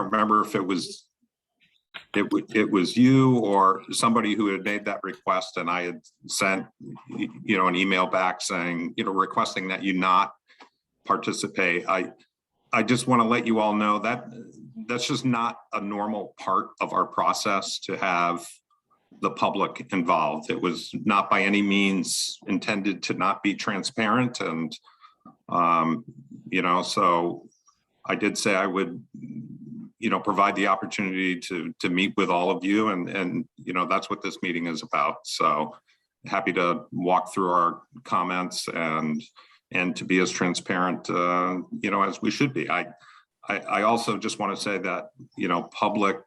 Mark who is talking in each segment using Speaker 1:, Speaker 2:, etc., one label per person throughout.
Speaker 1: don't remember if it was you or somebody who had made that request, and I had sent, an email back saying, requesting that you not participate. I just want to let you all know that that's just not a normal part of our process to have the public involved. It was not by any means intended to not be transparent. And, so I did say I would, provide the opportunity to meet with all of you. And that's what this meeting is about. So happy to walk through our comments and to be as transparent, as we should be. I also just want to say that, public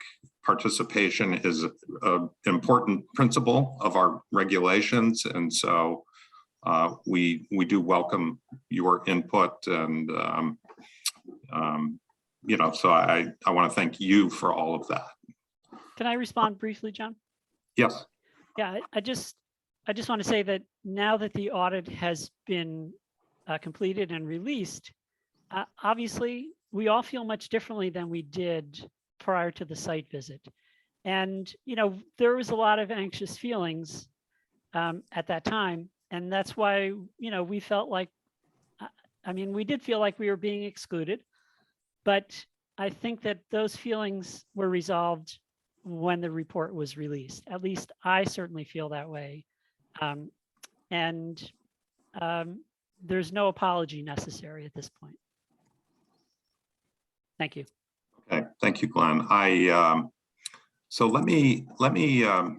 Speaker 1: participation is an important principle of our regulations. And so we do welcome your input, and, so I want to thank you for all of that.
Speaker 2: Can I respond briefly, John?
Speaker 1: Yes.
Speaker 2: Yeah, I just want to say that now that the audit has been completed and released, obviously we all feel much differently than we did prior to the site visit. And, there was a lot of anxious feelings at that time. And that's why, we felt like, we did feel like we were being excluded, but I think that those feelings were resolved when the report was released. At least I certainly feel that way. There's no apology necessary at this point. Thank you.
Speaker 1: Okay, thank you, Glenn. So let me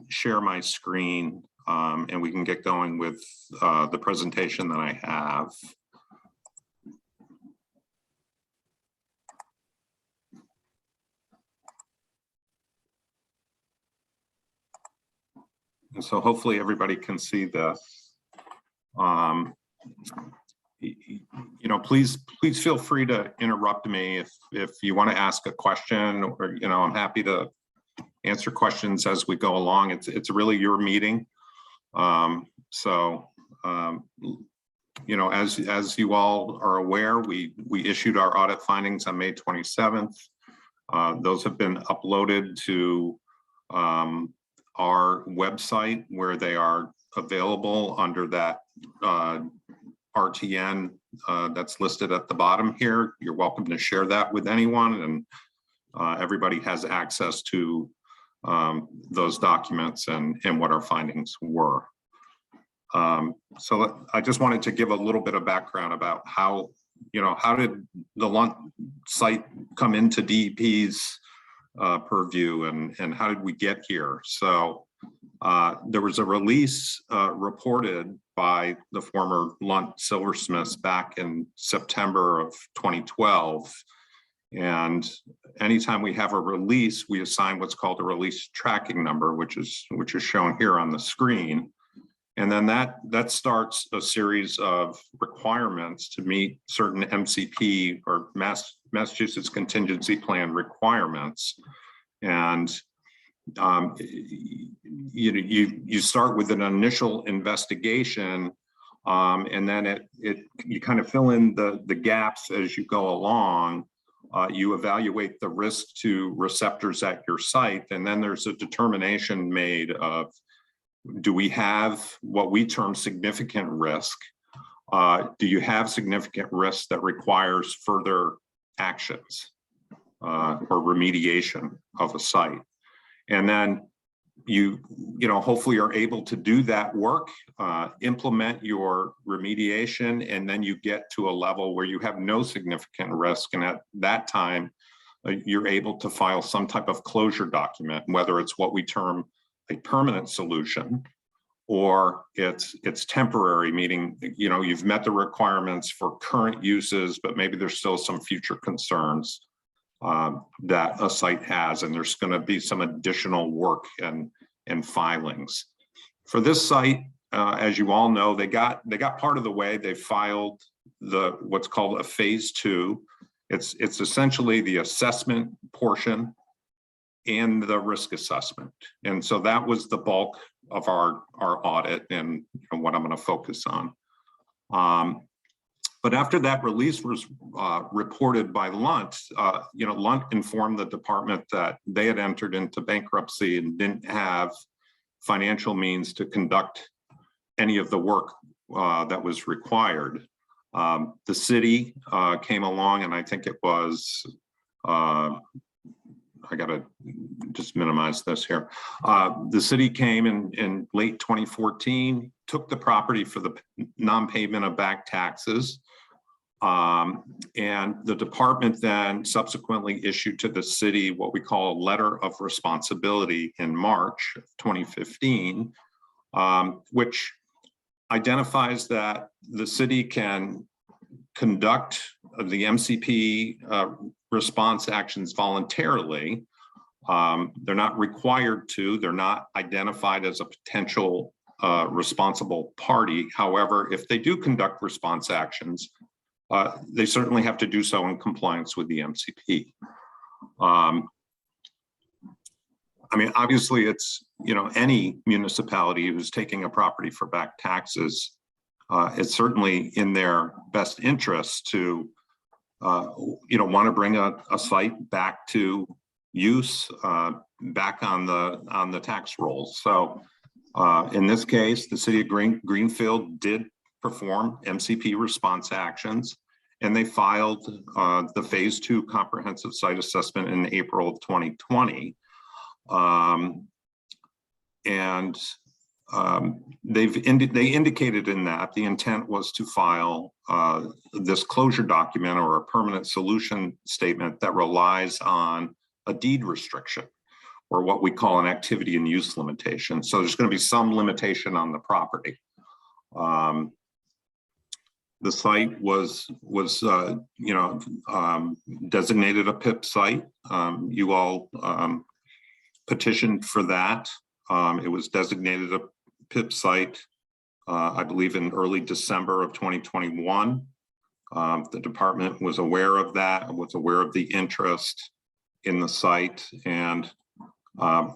Speaker 1: share my screen, and we can get going with the presentation that I have. And so hopefully everybody can see this. Please feel free to interrupt me if you want to ask a question, or I'm happy to answer questions as we go along. It's really your meeting. As you all are aware, we issued our audit findings on May 27th. Those have been uploaded to our website, where they are available under that RTN that's listed at the bottom here. You're welcome to share that with anyone, and everybody has access to those documents and what our findings were. So I just wanted to give a little bit of background about how did the Lunt site come into DEP's purview, and how did we get here? So there was a release reported by the former Lunt silversmiths back in September of 2012. And anytime we have a release, we assign what's called a release tracking number, which is shown here on the screen. And then that starts a series of requirements to meet certain MCP or Massachusetts Contingency Plan requirements. And you start with an initial investigation, and then you kind of fill in the gaps as you go along. You evaluate the risk to receptors at your site, and then there's a determination made of, do we have what we term significant risk? Do you have significant risk that requires further actions or remediation of a site? And then you hopefully are able to do that work, implement your remediation, and then you get to a level where you have no significant risk. And at that time, you're able to file some type of closure document, whether it's what we term a permanent solution, or it's temporary, meaning you've met the requirements for current uses, but maybe there's still some future concerns that a site has, and there's going to be some additional work and filings. For this site, as you all know, they got part of the way. They filed what's called a phase 2. It's essentially the assessment portion and the risk assessment. And so that was the bulk of our audit and what I'm going to focus on. But after that release was reported by Lunt, Lunt informed the department that they had entered into bankruptcy and didn't have financial means to conduct any of the work that was required. The city came along, and I think it was, I gotta just minimize this here. The city came in late 2014, took the property for the non-payment of back taxes. And the department then subsequently issued to the city what we call a letter of responsibility in March of 2015, which identifies that the city can conduct the MCP response actions voluntarily. They're not required to, they're not identified as a potential responsible party. However, if they do conduct response actions, they certainly have to do so in compliance with the MCP. I mean, obviously it's, any municipality who's taking a property for back taxes, it's certainly in their best interest to, want to bring a site back to use, back on the tax rolls. So in this case, the city of Greenfield did perform MCP response actions, and they filed the phase 2 comprehensive site assessment in April of 2020. They indicated in that the intent was to file this closure document or a permanent solution statement that relies on a deed restriction, or what we call an activity and use limitation. So there's going to be some limitation on the property. The site was designated a PIP site. You all petitioned for that. It was designated a PIP site, I believe in early December of 2021. The department was aware of that, was aware of the interest in the site, and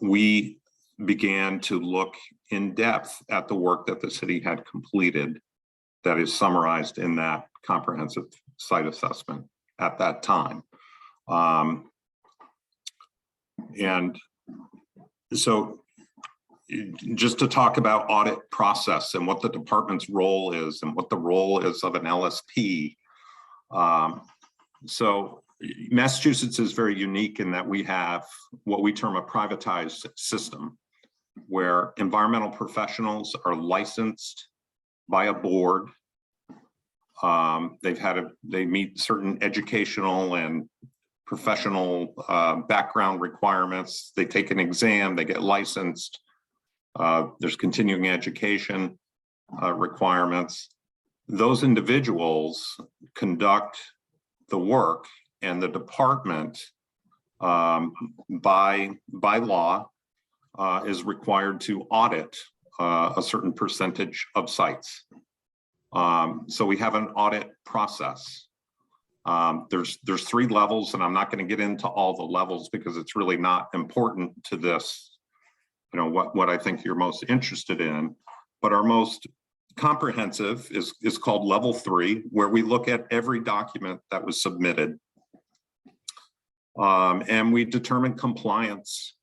Speaker 1: we began to look in depth at the work that the city had completed that is summarized in that comprehensive site assessment at that time. And so just to talk about audit process and what the department's role is and what the role is of an LSP. So Massachusetts is very unique in that we have what we term a privatized system, where environmental professionals are licensed by a board. They meet certain educational and professional background requirements. They take an exam, they get licensed. There's continuing education requirements. Those individuals conduct the work, and the department by law is required to audit a certain percentage of sites. So we have an audit process. There's 3 levels, and I'm not going to get into all the levels because it's really not important to this, what I think you're most interested in. But our most comprehensive is called level 3, where we look at every document that was submitted. And we determine compliance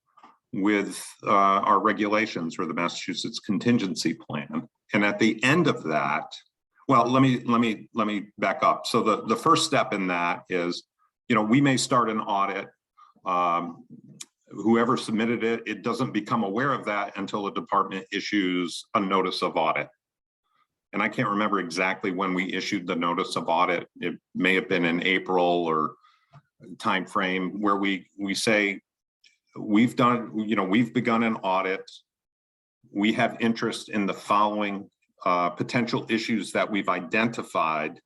Speaker 1: with our regulations or the Massachusetts contingency plan. And at the end of that, well, let me back up. So the first step in that is, we may start an audit. Whoever submitted it, it doesn't become aware of that until the department issues a notice of audit. And I can't remember exactly when we issued the notice of audit. It may have been in April or time frame where we say we've begun an audit. We have interest in the following potential issues that we've identified,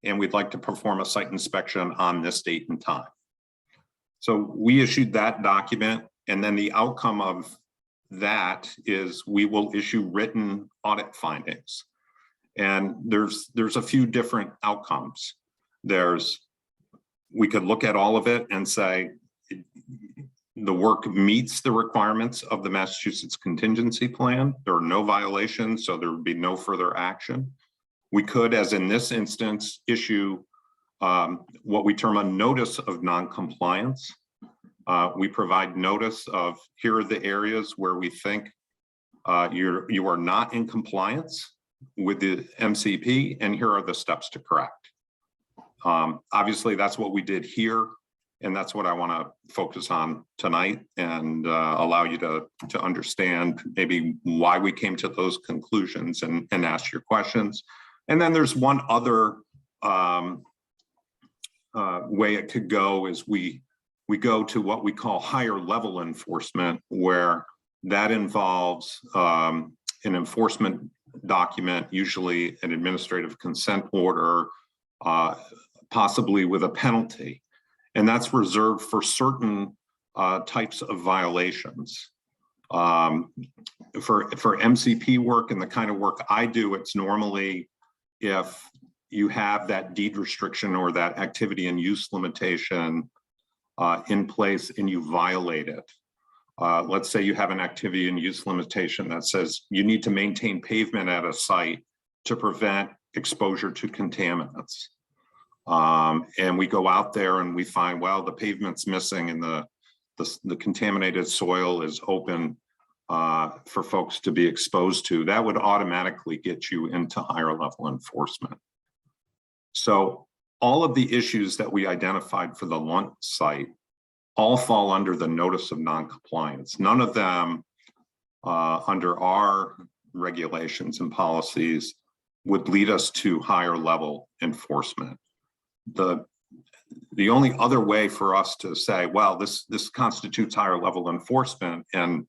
Speaker 1: and we'd like to perform a site inspection on this date and time. So we issued that document, and then the outcome of that is we will issue written audit findings. And there's a few different outcomes. We could look at all of it and say the work meets the requirements of the Massachusetts contingency plan. There are no violations, so there would be no further action. We could, as in this instance, issue what we term a notice of non-compliance. We provide notice of, here are the areas where we think you are not in compliance with the MCP, and here are the steps to correct. Obviously, that's what we did here, and that's what I want to focus on tonight, and allow you to understand maybe why we came to those conclusions and ask your questions. And then there's one other way it could go, is we go to what we call higher level enforcement, where that involves an enforcement document, usually an administrative consent order, possibly with a penalty. And that's reserved for certain types of violations. For MCP work and the kind of work I do, it's normally if you have that deed restriction or that activity and use limitation in place and you violate it. Let's say you have an activity and use limitation that says you need to maintain pavement at a site to prevent exposure to contaminants. And we go out there and we find, well, the pavement's missing and the contaminated soil is open for folks to be exposed to. That would automatically get you into higher level enforcement. So all of the issues that we identified for the Lunt site all fall under the notice of non-compliance. None of them under our regulations and policies would lead us to higher level enforcement. The only other way for us to say, well, this constitutes higher level enforcement, and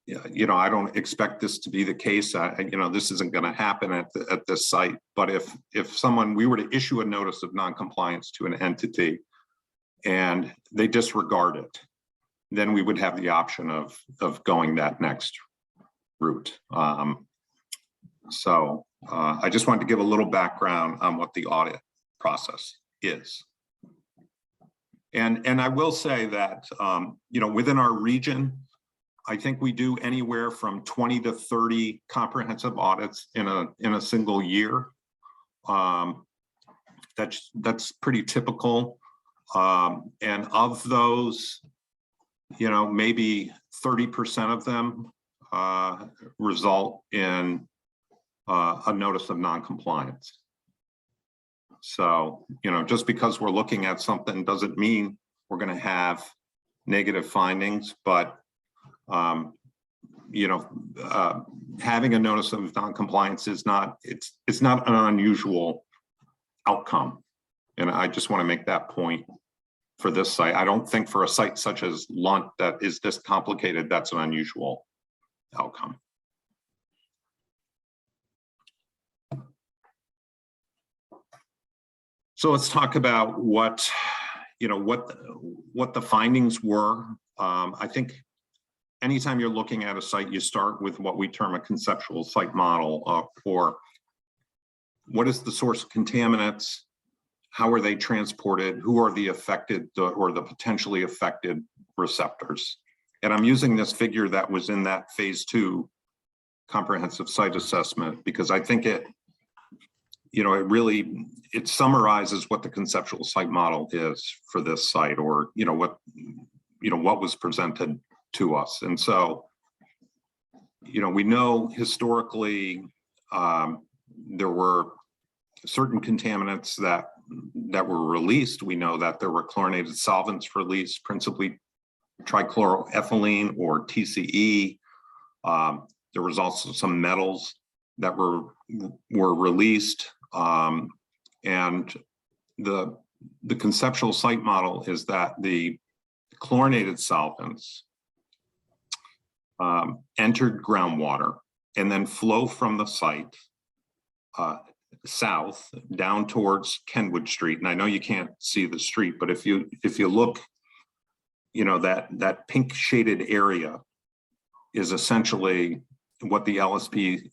Speaker 1: I don't expect this to be the case. This isn't going to happen at this site. But if we were to issue a notice of non-compliance to an entity and they disregard it, then we would have the option of going that next route. So I just wanted to give a little background on what the audit process is. And I will say that within our region, I think we do anywhere from 20 to 30 comprehensive audits in a single year. That's pretty typical. And of those, maybe 30% of them result in a notice of non-compliance. So, just because we're looking at something doesn't mean we're going to have negative findings, but having a notice of non-compliance is not, it's not an unusual outcome. And I just want to make that point for this site. I don't think for a site such as Lunt that is this complicated, that's an unusual outcome. So let's talk about what the findings were. I think anytime you're looking at a site, you start with what we term a conceptual site model for what is the source of contaminants, how are they transported, who are the affected or the potentially affected receptors. And I'm using this figure that was in that phase 2 comprehensive site assessment because I think it summarizes what the conceptual site model is for this site, or what was presented to us. And so we know historically there were certain contaminants that were released. We know that there were chlorinated solvents released, principally trichloroethylene or TCE. There was also some metals that were released. And the conceptual site model is that the chlorinated solvents entered groundwater and then flow from the site south down towards Kenwood Street. And I know you can't see the street, but if you look, that pink shaded area is essentially what the LSP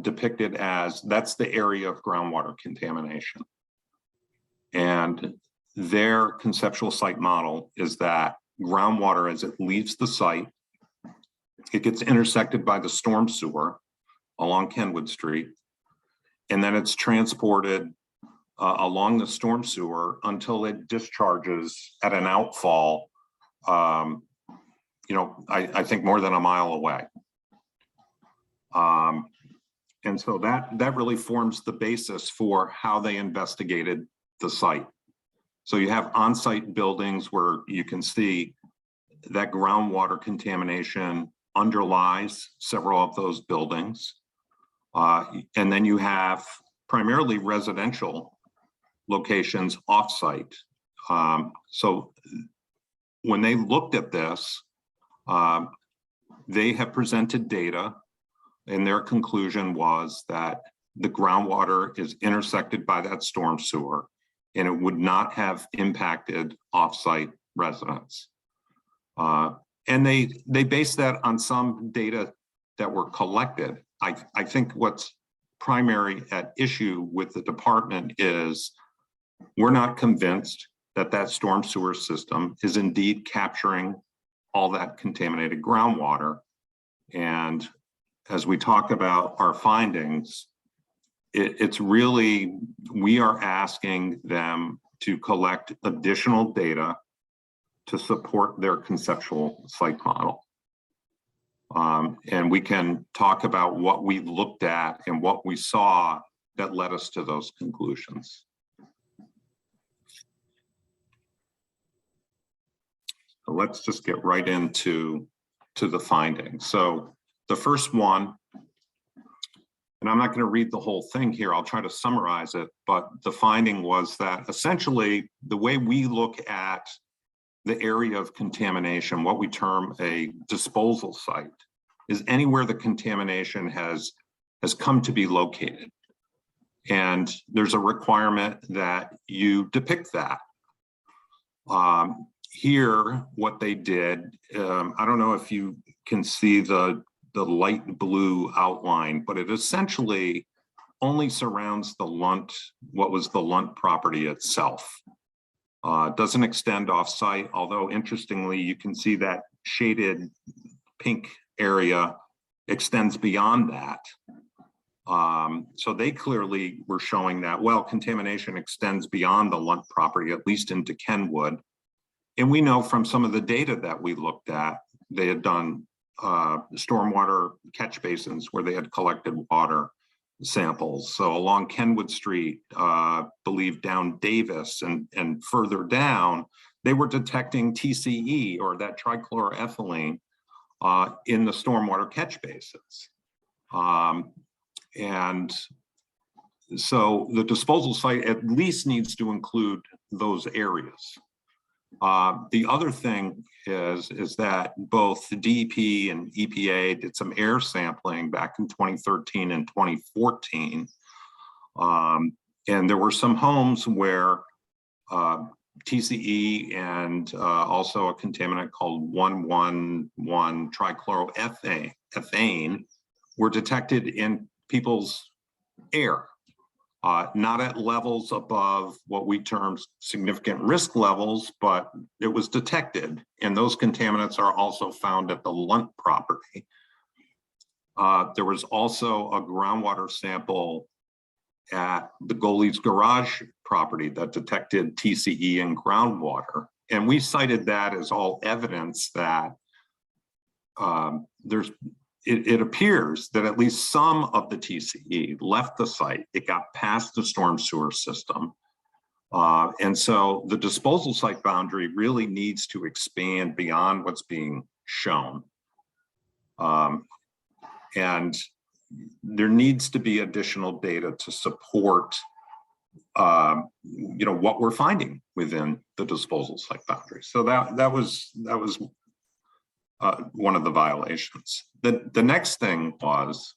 Speaker 1: depicted as, that's the area of groundwater contamination. And their conceptual site model is that groundwater, as it leaves the site, it gets intersected by the storm sewer along Kenwood Street, and then it's transported along the storm sewer until it discharges at an outfall, I think more than a mile away. And so that really forms the basis for how they investigated the site. So you have on-site buildings where you can see that groundwater contamination underlies several of those buildings. And then you have primarily residential locations off-site. So when they looked at this, they have presented data, and their conclusion was that the groundwater is intersected by that storm sewer, and it would not have impacted off-site residents. And they based that on some data that were collected. I think what's primary at issue with the department is we're not convinced that that storm sewer system is indeed capturing all that contaminated groundwater. And as we talk about our findings, it's really, we are asking them to collect additional data to support their conceptual site model. And we can talk about what we looked at and what we saw that led us to those conclusions. So let's just get right into the findings. So the first one, and I'm not going to read the whole thing here, I'll try to summarize it, but the finding was that essentially the way we look at the area of contamination, what we term a disposal site, is anywhere the contamination has come to be located. And there's a requirement that you depict that. Here, what they did, I don't know if you can see the light blue outline, but it essentially only surrounds the Lunt, what was the Lunt property itself. Doesn't extend off-site, although interestingly, you can see that shaded pink area extends beyond that. So they clearly were showing that, well, contamination extends beyond the Lunt property, at least into Kenwood. And we know from some of the data that we looked at, they had done stormwater catch basins where they had collected water samples. So along Kenwood Street, believe down Davis and further down, they were detecting TCE, or that trichloroethylene, in the stormwater catch basins. And so the disposal site at least needs to include those areas. The other thing is that both the DEP and EPA did some air sampling back in 2013 and 2014. And there were some homes where TCE and also a contaminant called 1,1,1 trichloroethane were detected in people's air. Not at levels above what we term significant risk levels, but it was detected. And those contaminants are also found at the Lunt property. There was also a groundwater sample at the Goalie's Garage property that detected TCE in groundwater. And we cited that as all evidence that it appears that at least some of the TCE left the site. It got past the storm sewer system. And so the disposal site boundary really needs to expand beyond what's being shown. And there needs to be additional data to support what we're finding within the disposal site boundary. So that was one of the violations. The next thing was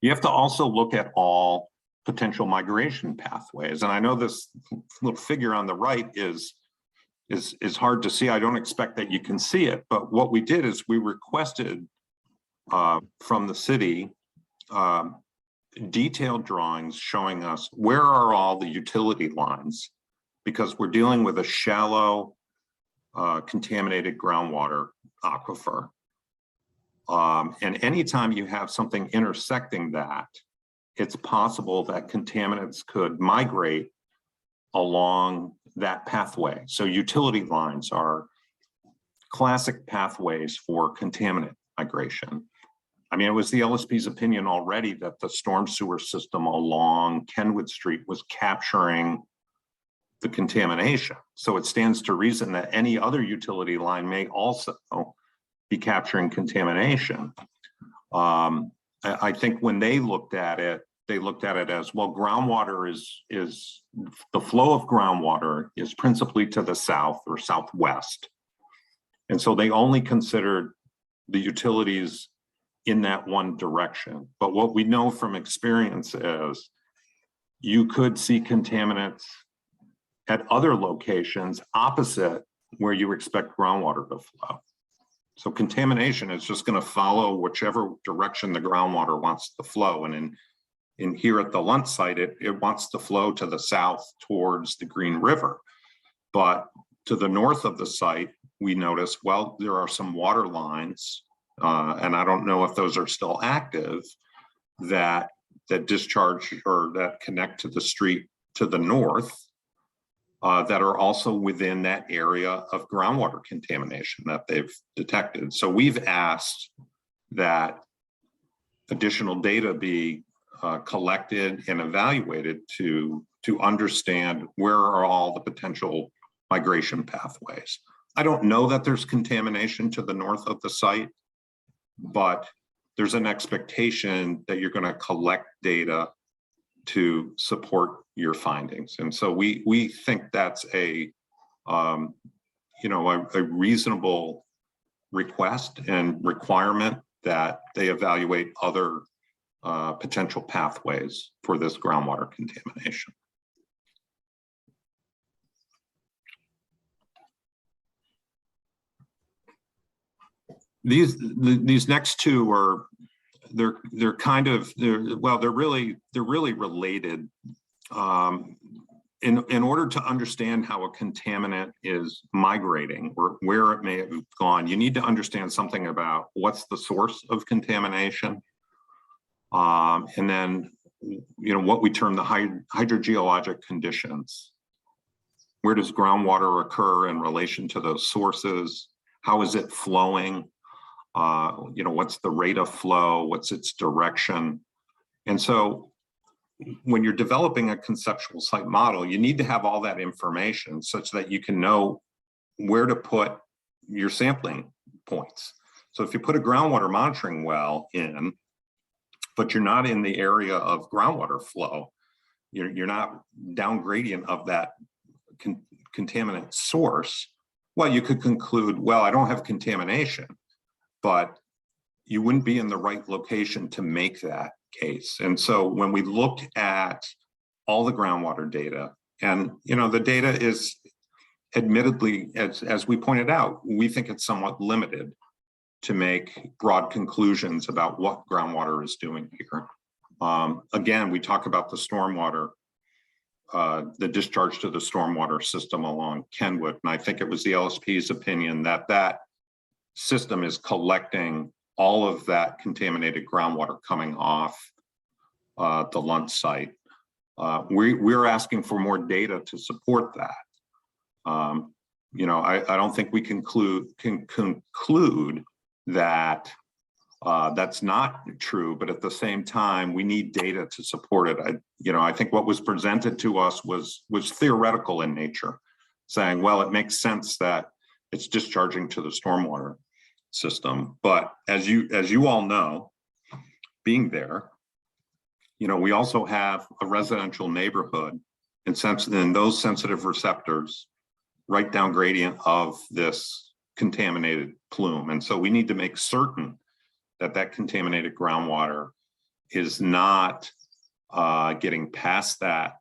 Speaker 1: you have to also look at all potential migration pathways. And I know this little figure on the right is hard to see. I don't expect that you can see it, but what we did is we requested from the city detailed drawings showing us where are all the utility lines, because we're dealing with a shallow contaminated groundwater aquifer. And anytime you have something intersecting that, it's possible that contaminants could migrate along that pathway. So utility lines are classic pathways for contaminant migration. I mean, it was the LSP's opinion already that the storm sewer system along Kenwood Street was capturing the contamination. So it stands to reason that any other utility line may also be capturing contamination. I think when they looked at it as, well, groundwater is the flow of groundwater is principally to the south or southwest. And so they only considered the utilities in that one direction. But what we know from experience is you could see contaminants at other locations opposite where you expect groundwater to flow. So contamination is just going to follow whichever direction the groundwater wants to flow. And in here at the Lunt site, it wants to flow to the south towards the Green River. But to the north of the site, we notice, well, there are some water lines, and I don't know if those are still active, that discharge or that connect to the street to the north, that are also within that area of groundwater contamination that they've detected. So we've asked that additional data be collected and evaluated to understand where are all the potential migration pathways. I don't know that there's contamination to the north of the site, but there's an expectation that you're going to collect data to support your findings. And so we think that's a reasonable request and requirement that they evaluate other potential pathways for this groundwater contamination. These next two are they're really related. In order to understand how a contaminant is migrating or where it may have gone, you need to understand something about what's the source of contamination, and then what we term the hydrogeologic conditions. Where does groundwater occur in relation to those sources? How is it flowing? What's the rate of flow? What's its direction? And so when you're developing a conceptual site model, you need to have all that information such that you can know where to put your sampling points. So if you put a groundwater monitoring well in, but you're not in the area of groundwater flow, you're not down gradient of that contaminant source, well, you could conclude, well, I don't have contamination, but you wouldn't be in the right location to make that case. And so when we looked at all the groundwater data, and the data is admittedly, as we pointed out, we think it's somewhat limited to make broad conclusions about what groundwater is doing here. Again, we talk about the stormwater, the discharge to the stormwater system along Kenwood, and I think it was the LSP's opinion that that system is collecting all of that contaminated groundwater coming off the Lunt site. We're asking for more data to support that. I don't think we can conclude that that's not true, but at the same time, we need data to support it. I think what was presented to us was theoretical in nature, saying, well, it makes sense that it's discharging to the stormwater system. But as you all know, being there, we also have a residential neighborhood and those sensitive receptors right down gradient of this contaminated plume. And so we need to make certain that that contaminated groundwater is not getting past that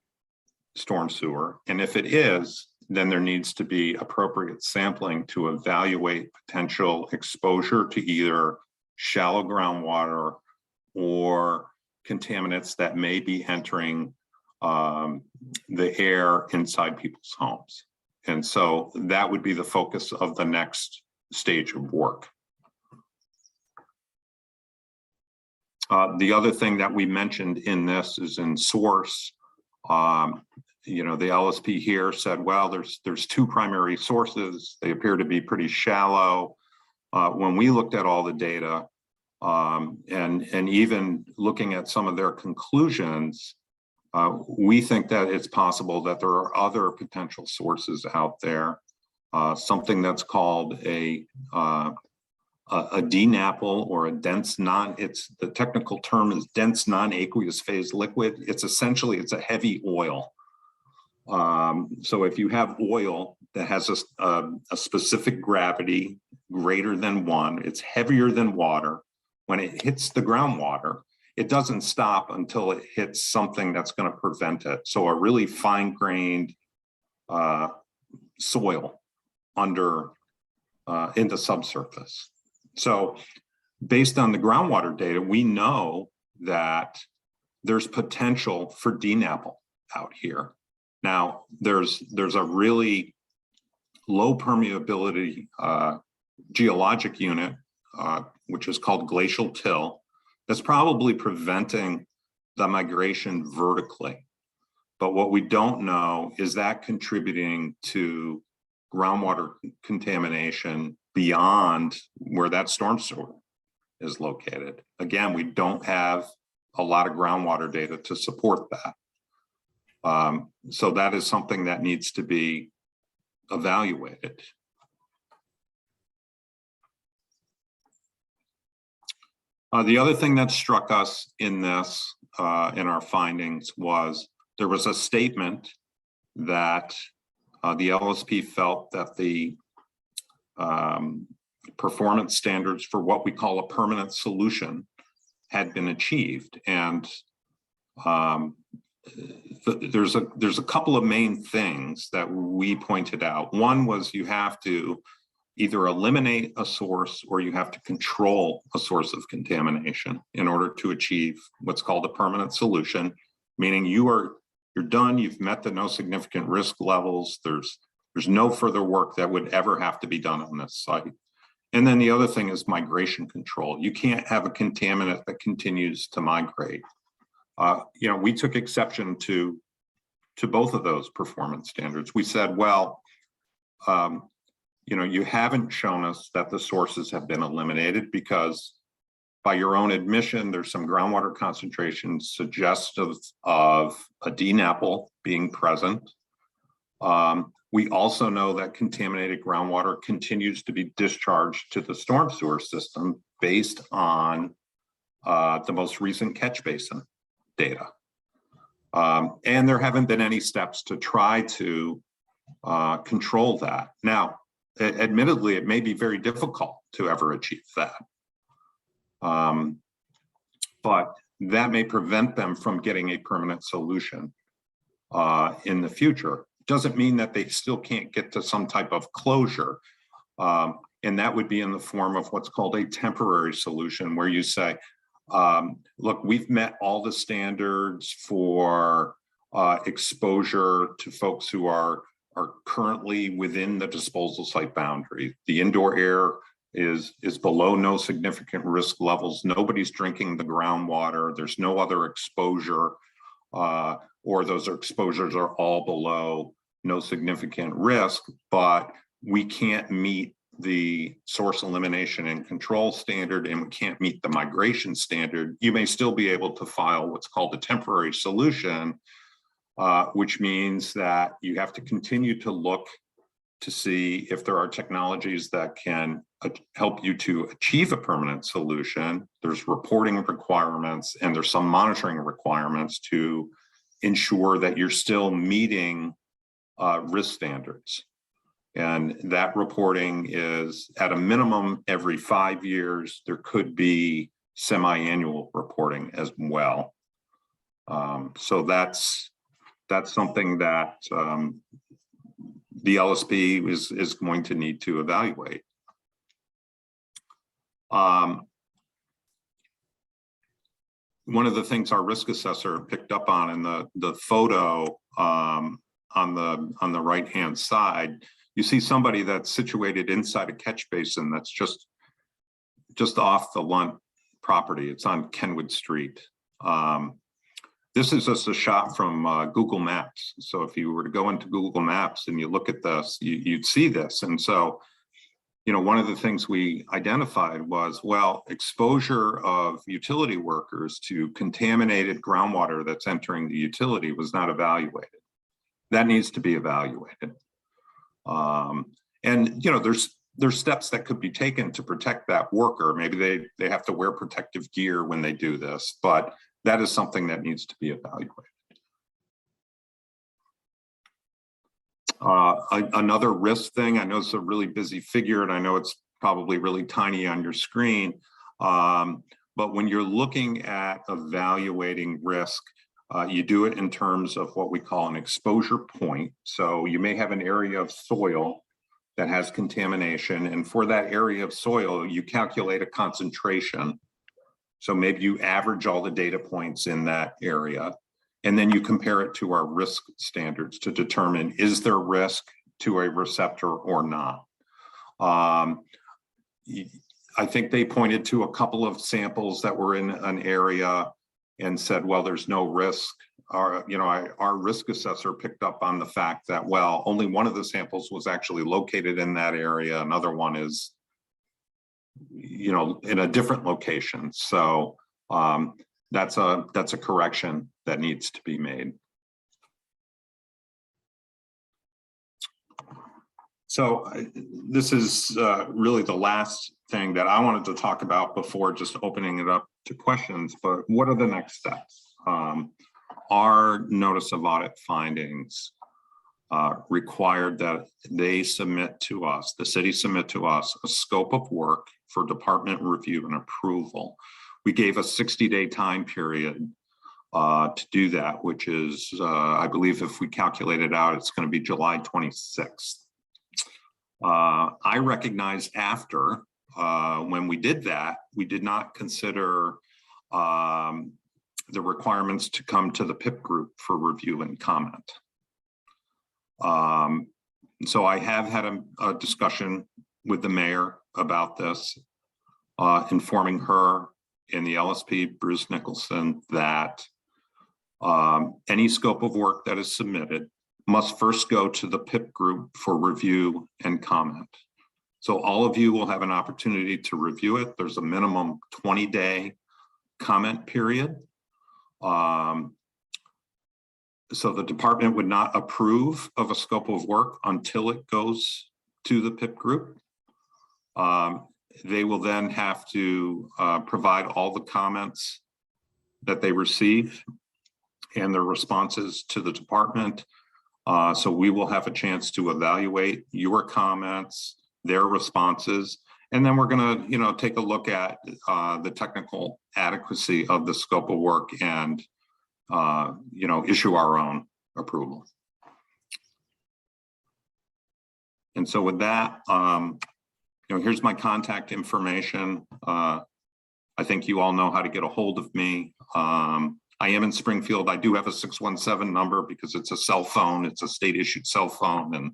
Speaker 1: storm sewer. And if it is, then there needs to be appropriate sampling to evaluate potential exposure to either shallow groundwater or contaminants that may be entering the air inside people's homes. And so that would be the focus of the next stage of work. The other thing that we mentioned in this is in source. You know, the LSP here said, well, there's two primary sources. They appear to be pretty shallow. When we looked at all the data, and even looking at some of their conclusions, we think that it's possible that there are other potential sources out there. Something that's called a DNAPL, or a dense the technical term is dense non-aqueous phase liquid. It's essentially, it's a heavy oil. So if you have oil that has a specific gravity greater than 1, it's heavier than water. When it hits the groundwater, it doesn't stop until it hits something that's going to prevent it. So a really fine-grained soil under in the subsurface. So based on the groundwater data, we know that there's potential for DNAPL out here. Now, there's a really low permeability geologic unit, which is called glacial till, that's probably preventing the migration vertically. But what we don't know is that contributing to groundwater contamination beyond where that storm sewer is located. Again, we don't have a lot of groundwater data to support that. So that is something that needs to be evaluated. The other thing that struck us in this, in our findings, was there was a statement that the LSP felt that the performance standards for what we call a permanent solution had been achieved. And there's a couple of main things that we pointed out. One was you have to either eliminate a source or you have to control a source of contamination in order to achieve what's called a permanent solution, meaning you're done, you've met the no significant risk levels, there's no further work that would ever have to be done on this site. And then the other thing is migration control. You can't have a contaminant that continues to migrate. You know, we took exception to both of those performance standards. We said, well, you know, you haven't shown us that the sources have been eliminated because by your own admission, there's some groundwater concentrations suggestive of a DNAPL being present. We also know that contaminated groundwater continues to be discharged to the storm sewer system based on the most recent catch basin data. And there haven't been any steps to try to control that. Now, admittedly, it may be very difficult to ever achieve that. But that may prevent them from getting a permanent solution in the future. Doesn't mean that they still can't get to some type of closure. And that would be in the form of what's called a temporary solution, where you say, look, we've met all the standards for exposure to folks who are currently within the disposal site boundary. The indoor air is below no significant risk levels. Nobody's drinking the groundwater. There's no other exposure, or those exposures are all below no significant risk, but we can't meet the source elimination and control standard, and we can't meet the migration standard. You may still be able to file what's called a temporary solution, which means that you have to continue to look to see if there are technologies that can help you to achieve a permanent solution. There's reporting requirements and there's some monitoring requirements to ensure that you're still meeting risk standards. And that reporting is at a minimum every 5 years. There could be semi-annual reporting as well. So that's something that the LSP is going to need to evaluate. One of the things our risk assessor picked up on in the photo on the right-hand side, you see somebody that's situated inside a catch basin that's just off the Lunt property. It's on Kenwood Street. This is just a shot from Google Maps. So if you were to go into Google Maps and you look at this, you'd see this. And so, you know, one of the things we identified was, well, exposure of utility workers to contaminated groundwater that's entering the utility was not evaluated. That needs to be evaluated. And, you know, there's steps that could be taken to protect that worker. Maybe they have to wear protective gear when they do this, but that is something that needs to be evaluated. Another risk thing, I know it's a really busy figure and I know it's probably really tiny on your screen, but when you're looking at evaluating risk, you do it in terms of what we call an exposure point. So you may have an area of soil that has contamination, and for that area of soil, you calculate a concentration. So maybe you average all the data points in that area, and then you compare it to our risk standards to determine, is there risk to a receptor or not? I think they pointed to a couple of samples that were in an area and said, well, there's no risk. Our risk assessor picked up on the fact that, well, only one of the samples was actually located in that area. Another one is, you know, in a different location. So that's a correction that needs to be made. So this is really the last thing that I wanted to talk about before just opening it up to questions, but what are the next steps? Our notice of audit findings required that they submit to us, the city submit to us, a scope of work for department review and approval. We gave a 60-day time period to do that, which is, I believe if we calculate it out, it's going to be July 26th. I recognize after, when we did that, we did not consider the requirements to come to the PIP group for review and comment. So I have had a discussion with the mayor about this, informing her and the LSP, Bruce Nicholson, that any scope of work that is submitted must first go to the PIP group for review and comment. So all of you will have an opportunity to review it. There's a minimum 20-day comment period. So the department would not approve of a scope of work until it goes to the PIP group. They will then have to provide all the comments that they receive and their responses to the department. So we will have a chance to evaluate your comments, their responses, and then we're going to, you know, take a look at the technical adequacy of the scope of work and, you know, issue our own approval. And so with that, you know, here's my contact information. I think you all know how to get a hold of me. I am in Springfield. I do have a 617 number because it's a cell phone. It's a state issued cell phone, and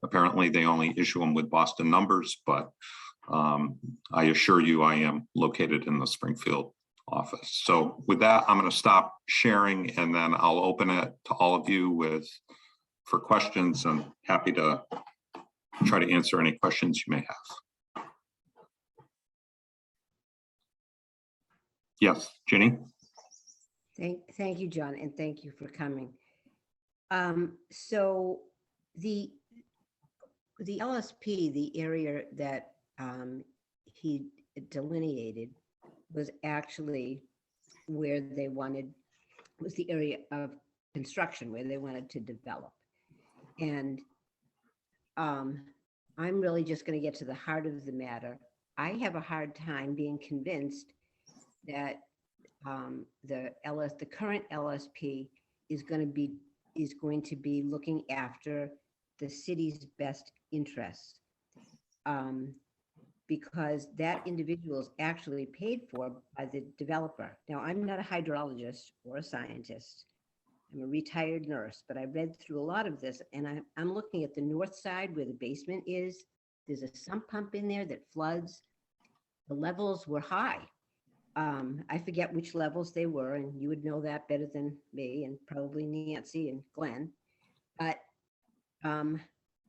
Speaker 1: apparently they only issue them with Boston numbers, but I assure you I am located in the Springfield office. So with that, I'm going to stop sharing and then I'll open it to all of you for questions, and happy to try to answer any questions you may have. Yes, Ginny?
Speaker 3: Thank you, John, and thank you for coming. So the LSP, the area that he delineated was actually where they wanted, was the area of construction where they wanted to develop. And I'm really just going to get to the heart of the matter. I have a hard time being convinced that the current LSP is going to be looking after the city's best interests, because that individual is actually paid for by the developer. Now, I'm not a hydrologist or a scientist. I'm a retired nurse, but I read through a lot of this, and I'm looking at the north side where the basement is. There's a sump pump in there that floods. The levels were high. I forget which levels they were, and you would know that better than me, and probably Nancy and Glenn. But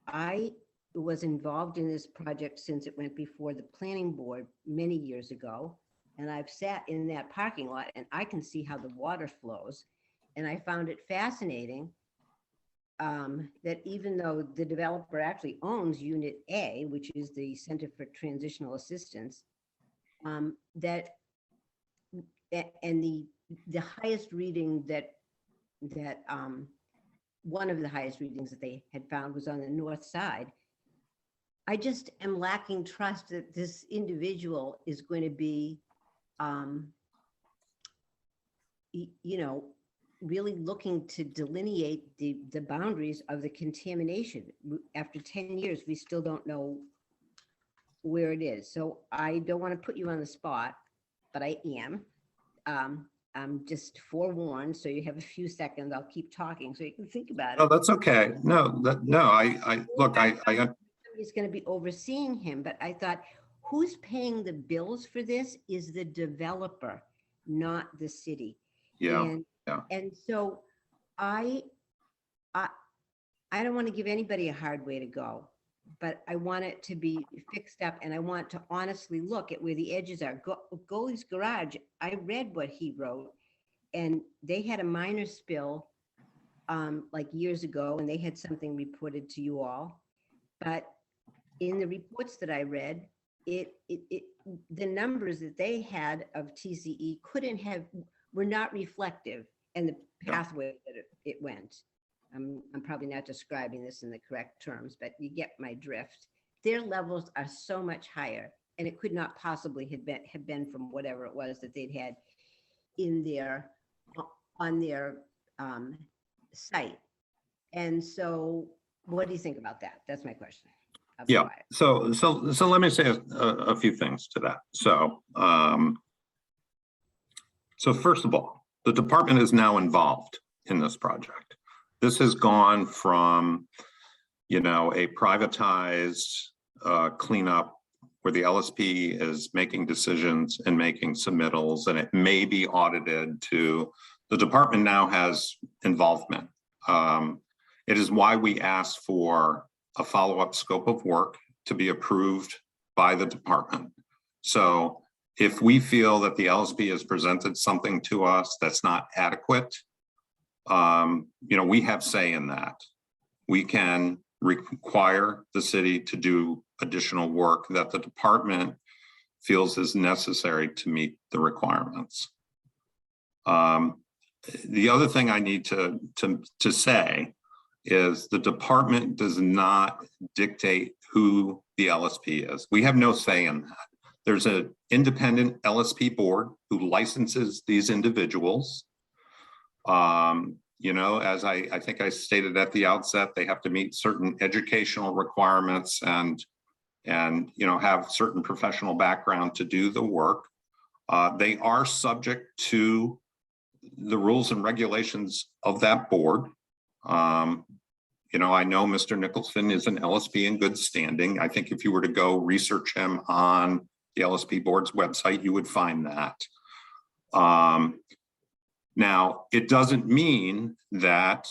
Speaker 3: I was involved in this project since it went before the planning board many years ago. And I've sat in that parking lot and I can see how the water flows. And I found it fascinating that even though the developer actually owns Unit A, which is the Center for Transitional Assistance, that and the highest reading that one of the highest readings that they had found was on the north side. I just am lacking trust that this individual is going to be, you know, really looking to delineate the boundaries of the contamination. After 10 years, we still don't know where it is. So I don't want to put you on the spot, but I am. I'm just forewarned, so you have a few seconds. I'll keep talking so you can think about it.
Speaker 1: Oh, that's okay. No, I look, I
Speaker 3: Somebody's going to be overseeing him, but I thought, who's paying the bills for this is the developer, not the city.
Speaker 1: yeah.
Speaker 3: And so I don't want to give anybody a hard way to go, but I want it to be fixed up, and I want to honestly look at where the edges are. Goalie's Garage, I read what he wrote, and they had a minor spill like years ago, and they had something reported to you all. But in the reports that I read, the numbers that they had of TCE were not reflective, and the pathway that it went. I'm probably not describing this in the correct terms, but you get my drift. Their levels are so much higher, and it could not possibly have been from whatever it was that they'd had on their site. And so, what do you think about that? That's my question.
Speaker 1: Yeah. So let me say a few things to that. So first of all, the department is now involved in this project. This has gone from, you know, a privatized cleanup where the LSP is making decisions and making submittals, and it may be audited, to the department now has involvement. It is why we asked for a follow-up scope of work to be approved by the department. So if we feel that the LSP has presented something to us that's not adequate, you know, we have say in that. We can require the city to do additional work that the department feels is necessary to meet the requirements. The other thing I need to say is the department does not dictate who the LSP is. We have no say in that. There's an independent LSP board who licenses these individuals. You know, as I think I stated at the outset, they have to meet certain educational requirements and you know, have certain professional background to do the work. They are subject to the rules and regulations of that board. You know, I know Mr. Nicholson is an LSP in good standing. I think if you were to go research him on the LSP board's website, you would find that. Now, it doesn't mean that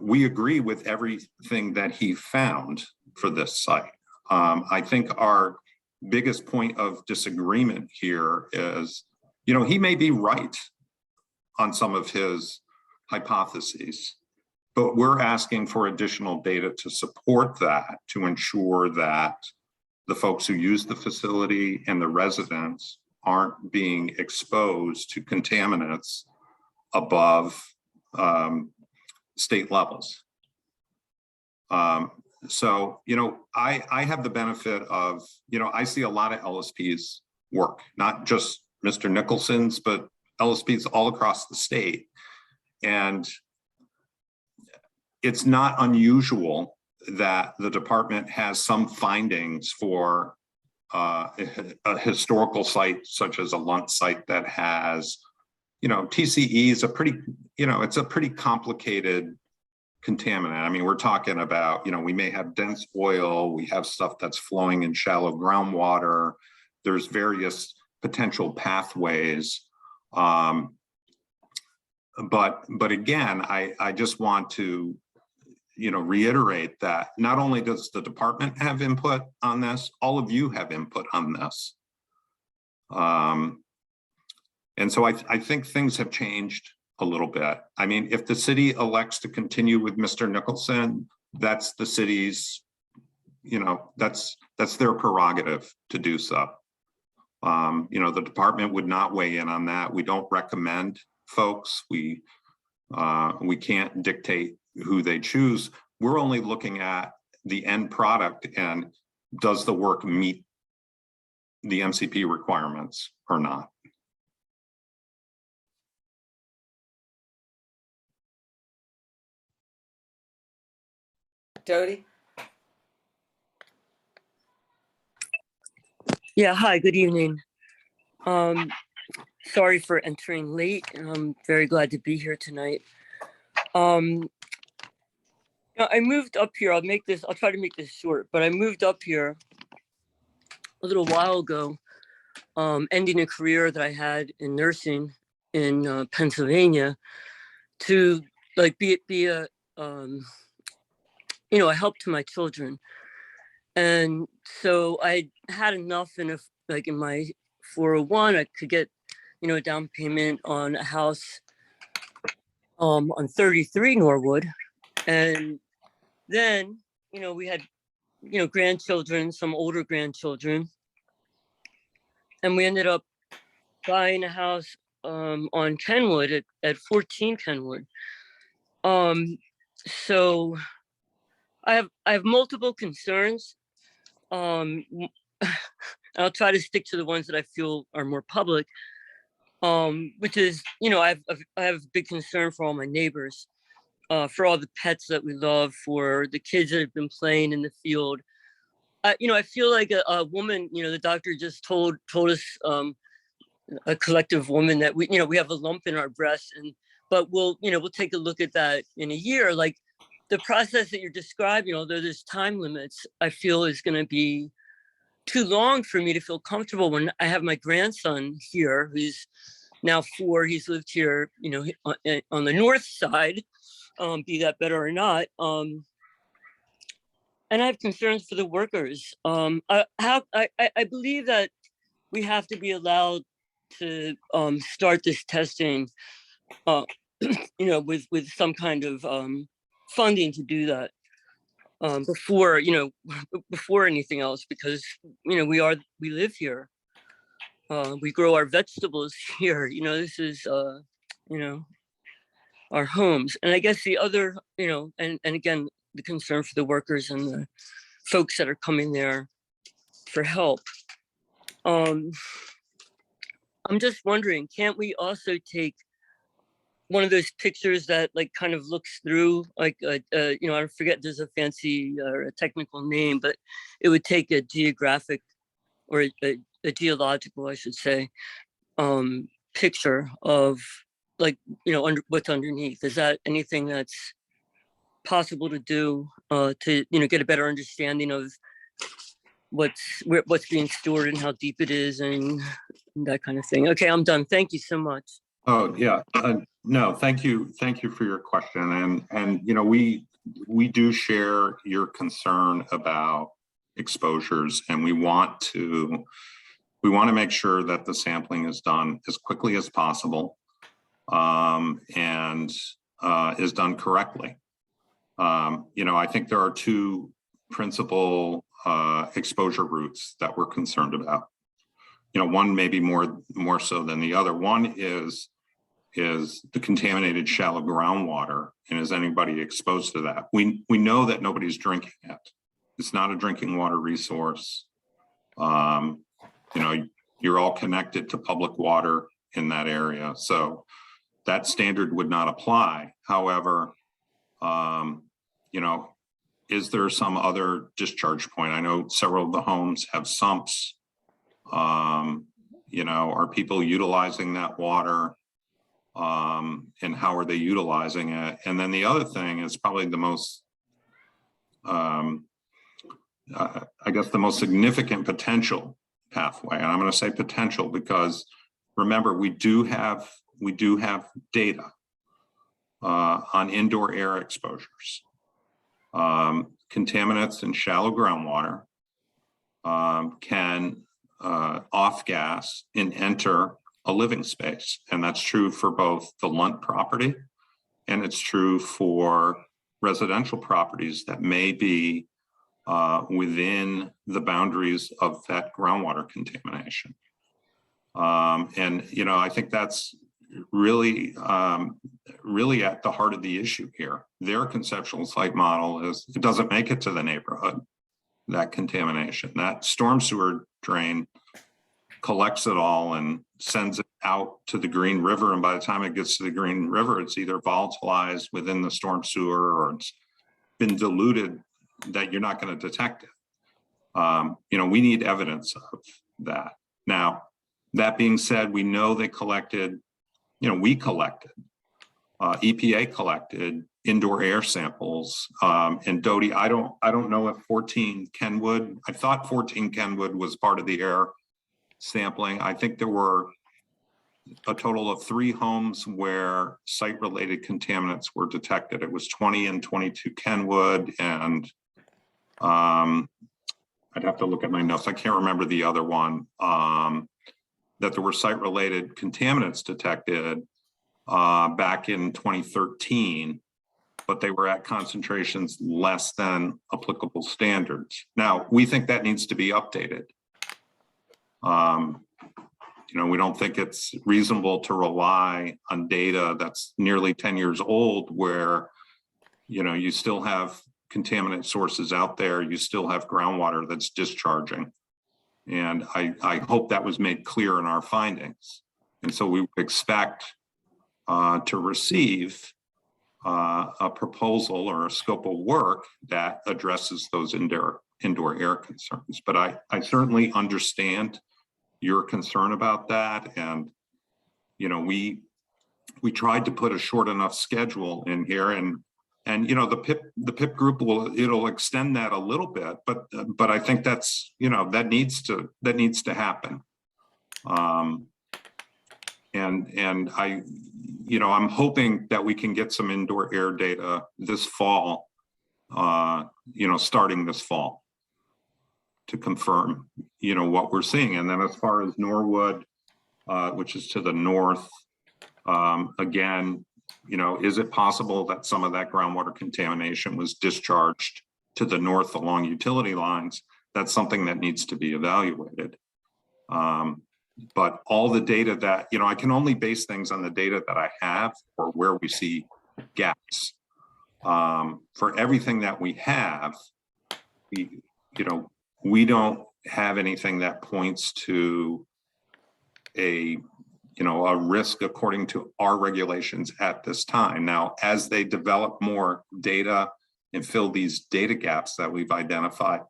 Speaker 1: we agree with everything that he found for this site. I think our biggest point of disagreement here is, you know, he may be right on some of his hypotheses, but we're asking for additional data to support that, to ensure that the folks who use the facility and the residents aren't being exposed to contaminants above state levels. So, you know, I have the benefit of, you know, I see a lot of LSPs work, not just Mr. Nicholson's, but LSPs all across the state. And it's not unusual that the department has some findings for a historical site, such as a Lunt site that has, you know, TCE is a pretty, you know, it's a pretty complicated contaminant. I mean, we're talking about, you know, we may have dense oil, we have stuff that's flowing in shallow groundwater. There's various potential pathways. But again, I just want to, reiterate that not only does the department have input on this, all of you have input on this. And so I think things have changed a little bit. I mean, if the city elects to continue with Mr. Nicholson, that's the city's, that's their prerogative to do so. The department would not weigh in on that. We don't recommend folks. We can't dictate who they choose. We're only looking at the end product and does the work meet the MCP requirements or not.
Speaker 4: Jody?
Speaker 5: Yeah, hi, good evening. Sorry for entering late, and I'm very glad to be here tonight. I moved up here. I'll try to make this short, but I moved up here a little while ago, ending a career that I had in nursing in Pennsylvania to be a a help to my children. And so I had enough, and if in my 401, I could get, a down payment on a house on 33 Norwood. And then, we had, grandchildren, some older grandchildren. And we ended up buying a house on Kenwood at 14 Kenwood. So I have multiple concerns. I'll try to stick to the ones that I feel are more public, which is, I have a big concern for all my neighbors, for all the pets that we love, for the kids that have been playing in the field. I feel like a woman, the doctor just told us, a collective woman, that we have a lump in our breast, but we'll take a look at that in a year. Like the process that you're describing, although there's time limits, I feel is going to be too long for me to feel comfortable when I have my grandson here, who's now 4. He's lived here, on the north side, be that better or not. And I have concerns for the workers. I believe that we have to be allowed to start this testing, with some kind of funding to do that before anything else, because we live here, we grow our vegetables here. This is our homes. And I guess the other, and again, the concern for the workers and the folks that are coming there for help. I'm just wondering, can't we also take one of those pictures that kind of looks through, I forget, there's a fancy or a technical name, but it would take a geographic or a geological, I should say, picture of what's underneath. Is that anything that's possible to do to get a better understanding of what's being stored and how deep it is and that kind of thing? Okay, I'm done. Thank you so much.
Speaker 1: Oh yeah, no, thank you for your question, and we do share your concern about exposures, and we want to make sure that the sampling is done as quickly as possible, and is done correctly. I think there are 2 principal exposure routes that we're concerned about. One maybe more so than the other. One is the contaminated shallow groundwater, and is anybody exposed to that? We know that nobody's drinking it. It's not a drinking water resource. You're all connected to public water in that area, so that standard would not apply. However, is there some other discharge point? I know several of the homes have sumps. Are people utilizing that water? And how are they utilizing it? And then the other thing is probably the most, I guess the most significant potential pathway. And I'm going to say potential because remember, we do have data on indoor air exposures. Contaminants in shallow groundwater can off gas and enter a living space. And that's true for both the Lunt property and it's true for residential properties that may be within the boundaries of that groundwater contamination. And, you know, I think that's really, really at the heart of the issue here. Their conceptual site model is it doesn't make it to the neighborhood, that contamination. That storm sewer drain collects it all and sends it out to the Green River. And by the time it gets to the Green River, it's either volatilized within the storm sewer or it's been diluted that you're not going to detect it. You know, we need evidence of that. Now, that being said, we know they collected, you know, we collected, EPA collected indoor air samples. And Doty, I don't know if 14 Kenwood, I thought 14 Kenwood was part of the air sampling. I think there were a total of 3 homes where site-related contaminants were detected. It was 20 and 22 Kenwood, and I'd have to look at my notes. I can't remember the other one. That there were site-related contaminants detected back in 2013, but they were at concentrations less than applicable standards. Now, we think that needs to be updated. You know, we don't think it's reasonable to rely on data that's nearly 10 years old where, you know, you still have contaminant sources out there, you still have groundwater that's discharging. And I hope that was made clear in our findings. And so we expect to receive a proposal or a scope of work that addresses those indoor air concerns. But I certainly understand your concern about that. And, you know, we tried to put a short enough schedule in here and you know, the PIP group it'll extend that a little bit, but I think that's, you know, that needs to happen. And I, you know, I'm hoping that we can get some indoor air data this fall, you know, starting this fall to confirm, you know, what we're seeing. And then as far as Norwood, which is to the north, again, you know, is it possible that some of that groundwater contamination was discharged to the north along utility lines? That's something that needs to be evaluated. But all the data that, you know, I can only base things on the data that I have or where we see gaps. For everything that we have, you know, we don't have anything that points to a risk according to our regulations at this time. Now, as they develop more data and fill these data gaps that we've identified,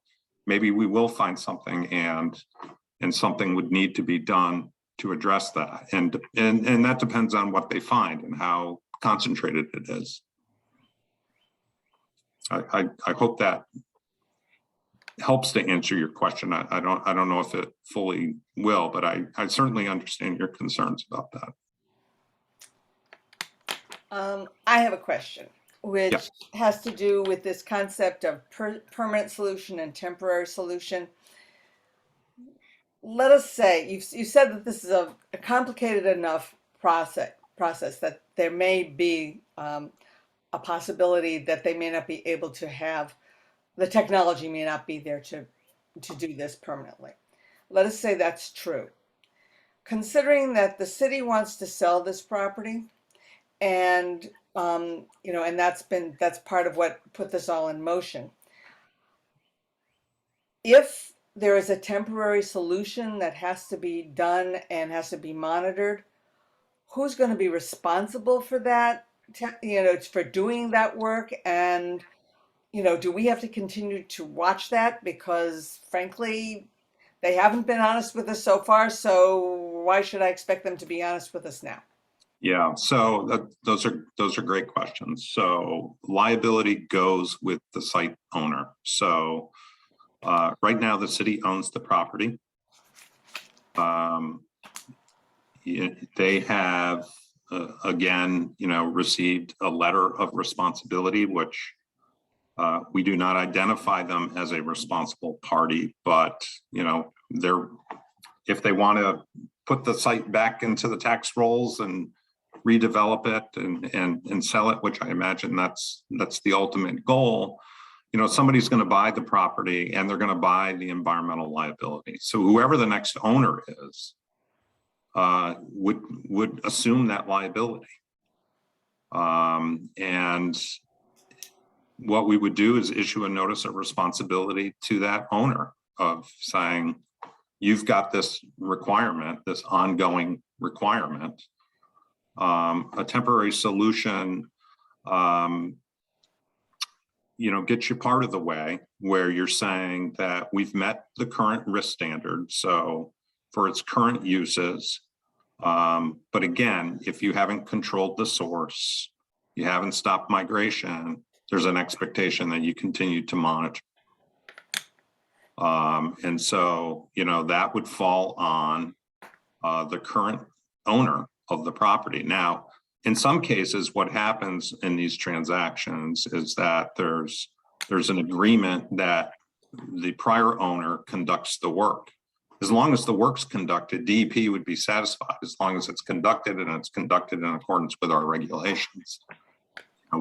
Speaker 1: maybe we will find something and something would need to be done to address that. And that depends on what they find and how concentrated it is. I hope that helps to answer your question. I don't know if it fully will, but I certainly understand your concerns about that.
Speaker 4: I have a question, which
Speaker 1: Yeah.
Speaker 4: has to do with this concept of permanent solution and temporary solution. Let us say you said that this is a complicated enough process that there may be a possibility that they may not be able to have. The technology may not be there to do this permanently. Let us say that's true. Considering that the city wants to sell this property, and you know, and that's part of what put this all in motion. If there is a temporary solution that has to be done and has to be monitored, who's going to be responsible for that? You know, for doing that work. And you know, do we have to continue to watch that? Because frankly, they haven't been honest with us so far. So why should I expect them to be honest with us now?
Speaker 1: Yeah, so those are great questions. So liability goes with the site owner. So right now the city owns the property. They have, again, received a letter of responsibility, which we do not identify them as a responsible party, but, if they want to put the site back into the tax rolls and redevelop it and sell it, which I imagine that's the ultimate goal, somebody's going to buy the property and they're going to buy the environmental liability. So whoever the next owner is, would assume that liability. And what we would do is issue a notice of responsibility to that owner of saying, you've got this requirement, this ongoing requirement. A temporary solution, gets you part of the way where you're saying that we've met the current risk standard. So for its current uses. But again, if you haven't controlled the source, you haven't stopped migration, there's an expectation that you continue to monitor. And so, that would fall on the current owner of the property. Now, in some cases, what happens in these transactions is that there's an agreement that the prior owner conducts the work. As long as the work's conducted, DEP would be satisfied as long as it's conducted and it's conducted in accordance with our regulations.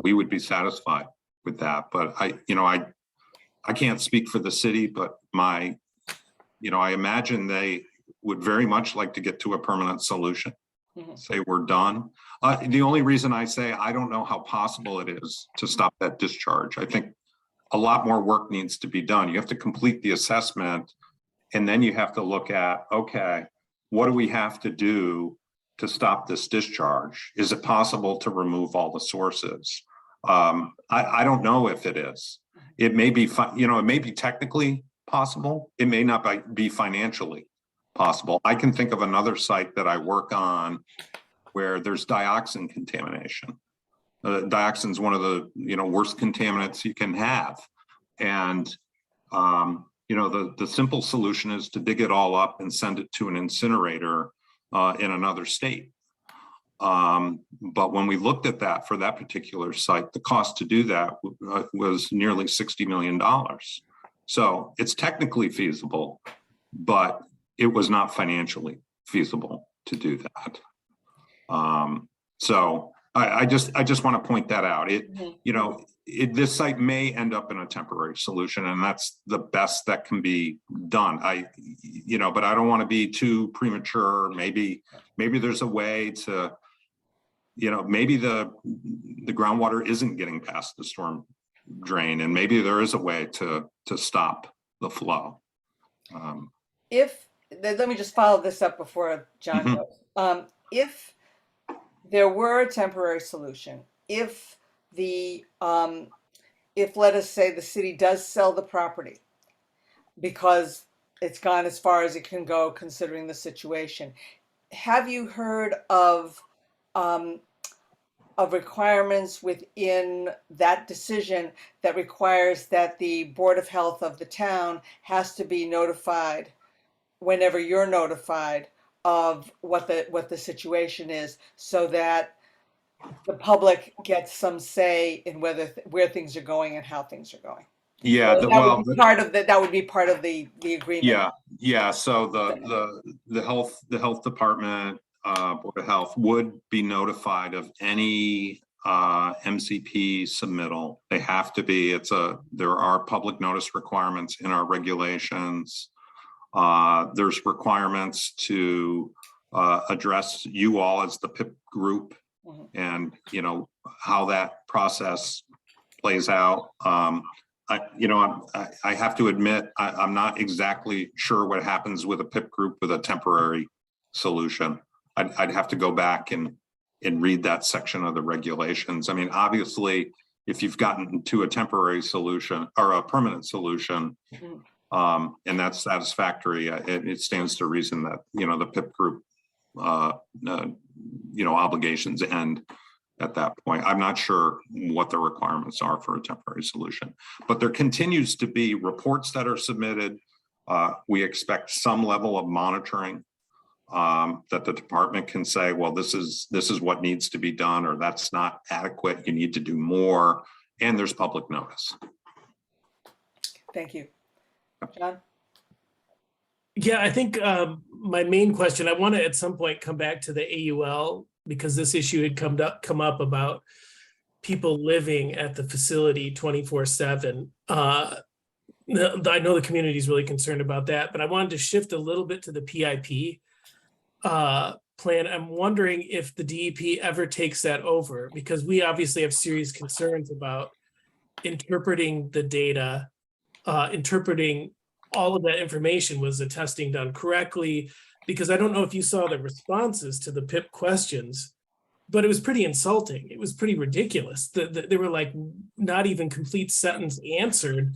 Speaker 1: We would be satisfied with that. But I can't speak for the city, but I imagine they would very much like to get to a permanent solution. Say we're done. The only reason I say I don't know how possible it is to stop that discharge. I think a lot more work needs to be done. You have to complete the assessment. And then you have to look at, okay, what do we have to do to stop this discharge? Is it possible to remove all the sources? I don't know if it is. It may be, it may be technically possible. It may not be financially possible. I can think of another site that I work on where there's dioxin contamination. Dioxin is one of the worst contaminants you can have. And the simple solution is to dig it all up and send it to an incinerator in another state. But when we looked at that for that particular site, the cost to do that was nearly $60 million. So it's technically feasible, but it was not financially feasible to do that. So I just want to point that out. This site may end up in a temporary solution, and that's the best that can be done. But I don't want to be too premature. Maybe there's a way to, maybe the groundwater isn't getting past the storm drain, and maybe there is a way to stop the flow.
Speaker 4: Let me just follow this up before John goes. If there were a temporary solution, if let us say the city does sell the property because it's gone as far as it can go considering the situation, have you heard of requirements within that decision that requires that the Board of Health of the town has to be notified whenever you're notified of what the situation is, so that the public gets some say in where things are going and how things are going?
Speaker 1: Yeah,
Speaker 4: So that would be part of the agreement.
Speaker 1: Yeah. So the health department, Board of Health would be notified of any MCP submittal. They have to be. There are public notice requirements in our regulations. There's requirements to address you all as the PIP group, and how that process plays out. I have to admit, I'm not exactly sure what happens with a PIP group with a temporary solution. I'd have to go back and read that section of the regulations. I mean, obviously, if you've gotten to a temporary solution or a permanent solution, and that's satisfactory, it stands to reason that the PIP group obligations end at that point. I'm not sure what the requirements are for a temporary solution, but there continues to be reports that are submitted. We expect some level of monitoring that the department can say, well, this is what needs to be done, or that's not adequate, you need to do more, and there's public notice.
Speaker 4: Thank you. John?
Speaker 6: Yeah, I think my main question, I want to at some point come back to the AUL, because this issue had come up about people living at the facility 24/7. I know the community is really concerned about that, but I wanted to shift a little bit to the PIP plan. I'm wondering if the DEP ever takes that over, because we obviously have serious concerns about interpreting the data, interpreting all of that information. Was the testing done correctly? Because I don't know if you saw the responses to the PIP questions, but it was pretty insulting. It was pretty ridiculous. They were like not even complete sentence answered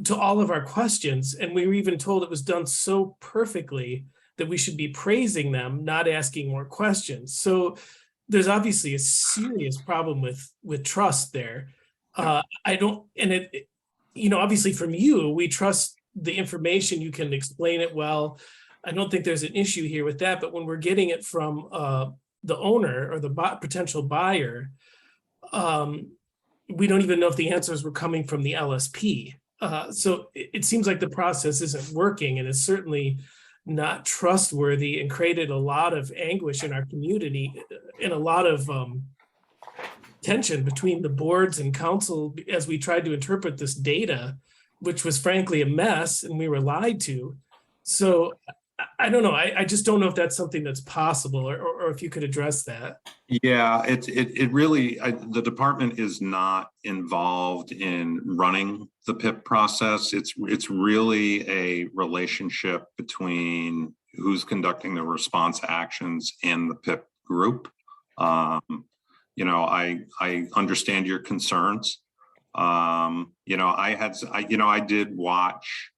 Speaker 6: to all of our questions. And we were even told it was done so perfectly that we should be praising them, not asking more questions. So there's obviously a serious problem with trust there. Obviously from you, we trust the information, you can explain it well. I don't think there's an issue here with that, but when we're getting it from the owner or the potential buyer, we don't even know if the answers were coming from the LSP. So it seems like the process isn't working, and it's certainly not trustworthy, and created a lot of anguish in our community and a lot of tension between the boards and council as we tried to interpret this data, which was frankly a mess, and we were lied to. So I don't know. I just don't know if that's something that's possible, or if you could address that.
Speaker 1: Yeah, it really, the department is not involved in running the PIP process. It's really a relationship between who's conducting the response actions and the PIP group. I understand your concerns. I did watch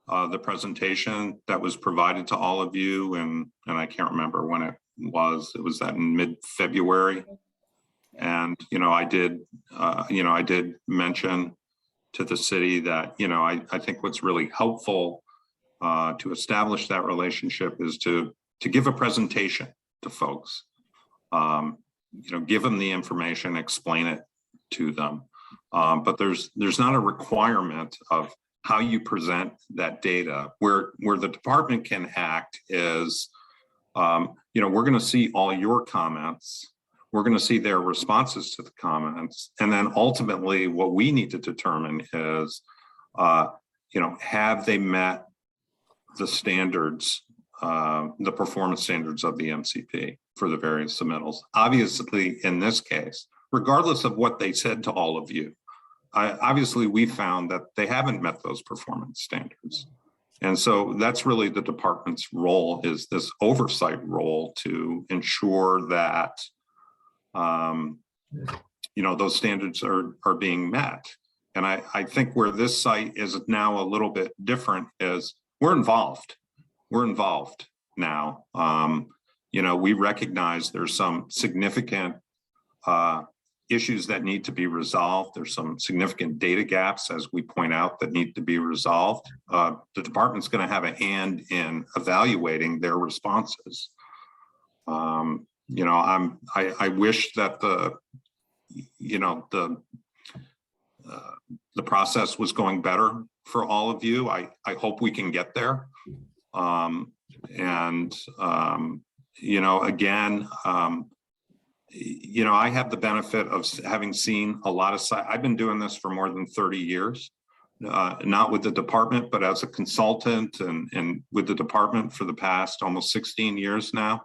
Speaker 1: the presentation that was provided to all of you, and I can't remember when it was that in mid-February. And, I did mention to the city that, I think what's really helpful to establish that relationship is to give a presentation to folks, give them the information, explain it to them. But there's not a requirement of how you present that data. Where the department can act is, we're going to see all your comments. We're going to see their responses to the comments. And then ultimately what we need to determine is, have they met the standards, the performance standards of the MCP for the various submittals? Obviously, in this case, regardless of what they said to all of you, obviously we found that they haven't met those performance standards. And so that's really the department's role, is this oversight role to ensure that, those standards are being met. And I think where this site is now a little bit different is we're involved. We're involved now. We recognize there's some significant issues that need to be resolved. There's some significant data gaps, as we point out, that need to be resolved. The department's going to have a hand in evaluating their responses. I wish that the process was going better for all of you. I hope we can get there. I have the benefit of having seen a lot of sites. I've been doing this for more than 30 years, not with the department, but as a consultant and with the department for the past almost 16 years now.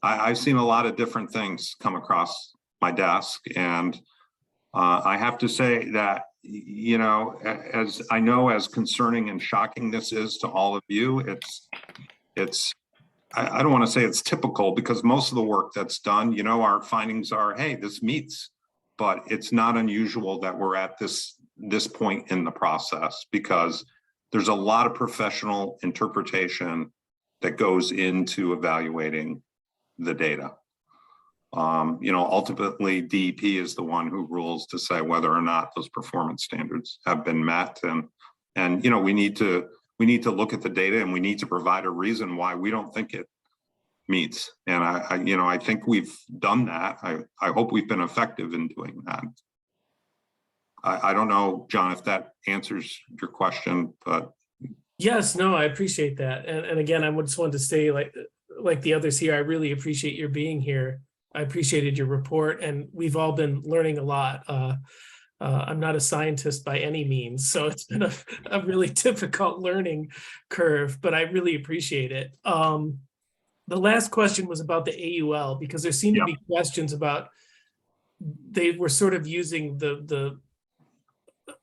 Speaker 1: I've seen a lot of different things come across my desk. And I have to say that, as I know, as concerning and shocking this is to all of you, I don't want to say it's typical, because most of the work that's done, our findings are, hey, this meets, but it's not unusual that we're at this point in the process, because there's a lot of professional interpretation that goes into evaluating the data. Ultimately, DEP is the one who rules to say whether or not those performance standards have been met. And we need to look at the data, and we need to provide a reason why we don't think meets. And I think we've done that. I hope we've been effective in doing that. I don't know, John, if that answers your question, but.
Speaker 6: Yes, no, I appreciate that. And again, I just wanted to say, like the others here, I really appreciate your being here. I appreciated your report, and we've all been learning a lot. I'm not a scientist by any means, so it's been a really difficult learning curve, but I really appreciate it. The last question was about the AUL, because there seemed to be questions about, they were sort of using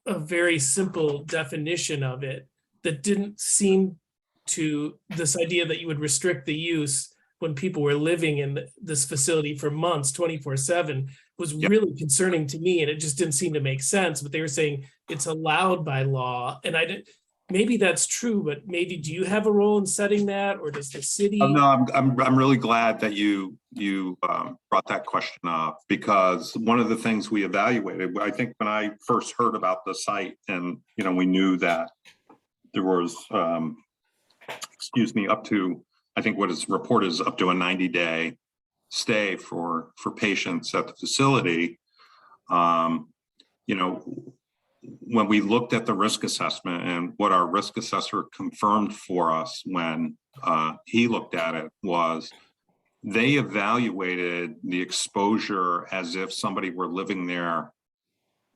Speaker 6: a very simple definition of it that didn't seem to, this idea that you would restrict the use when people were living in this facility for months, 24/7, was really concerning to me, and it just didn't seem to make sense. But they were saying it's allowed by law, and I didn't. Maybe that's true, but maybe do you have a role in setting that, or does the city?
Speaker 1: No, I'm really glad that you brought that question up, because one of the things we evaluated, I think when I first heard about the site, and we knew that there was up to, I think what is reported is up to a 90-day stay for patients at the facility. When we looked at the risk assessment, and what our risk assessor confirmed for us when he looked at it, was they evaluated the exposure as if somebody were living there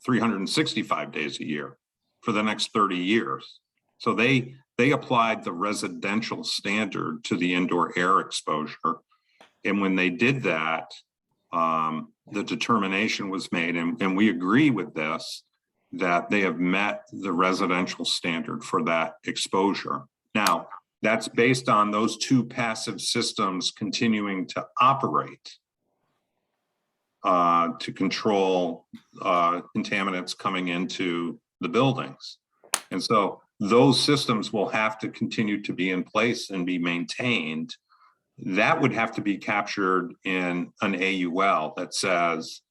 Speaker 1: 365 days a year for the next 30 years. So they applied the residential standard to the indoor air exposure. And when they did that, the determination was made, and we agree with this, that they have met the residential standard for that exposure. Now, that's based on those two passive systems continuing to operate to control contaminants coming into the buildings. And so those systems will have to continue to be in place and be maintained. That would have to be captured in an AUL that says,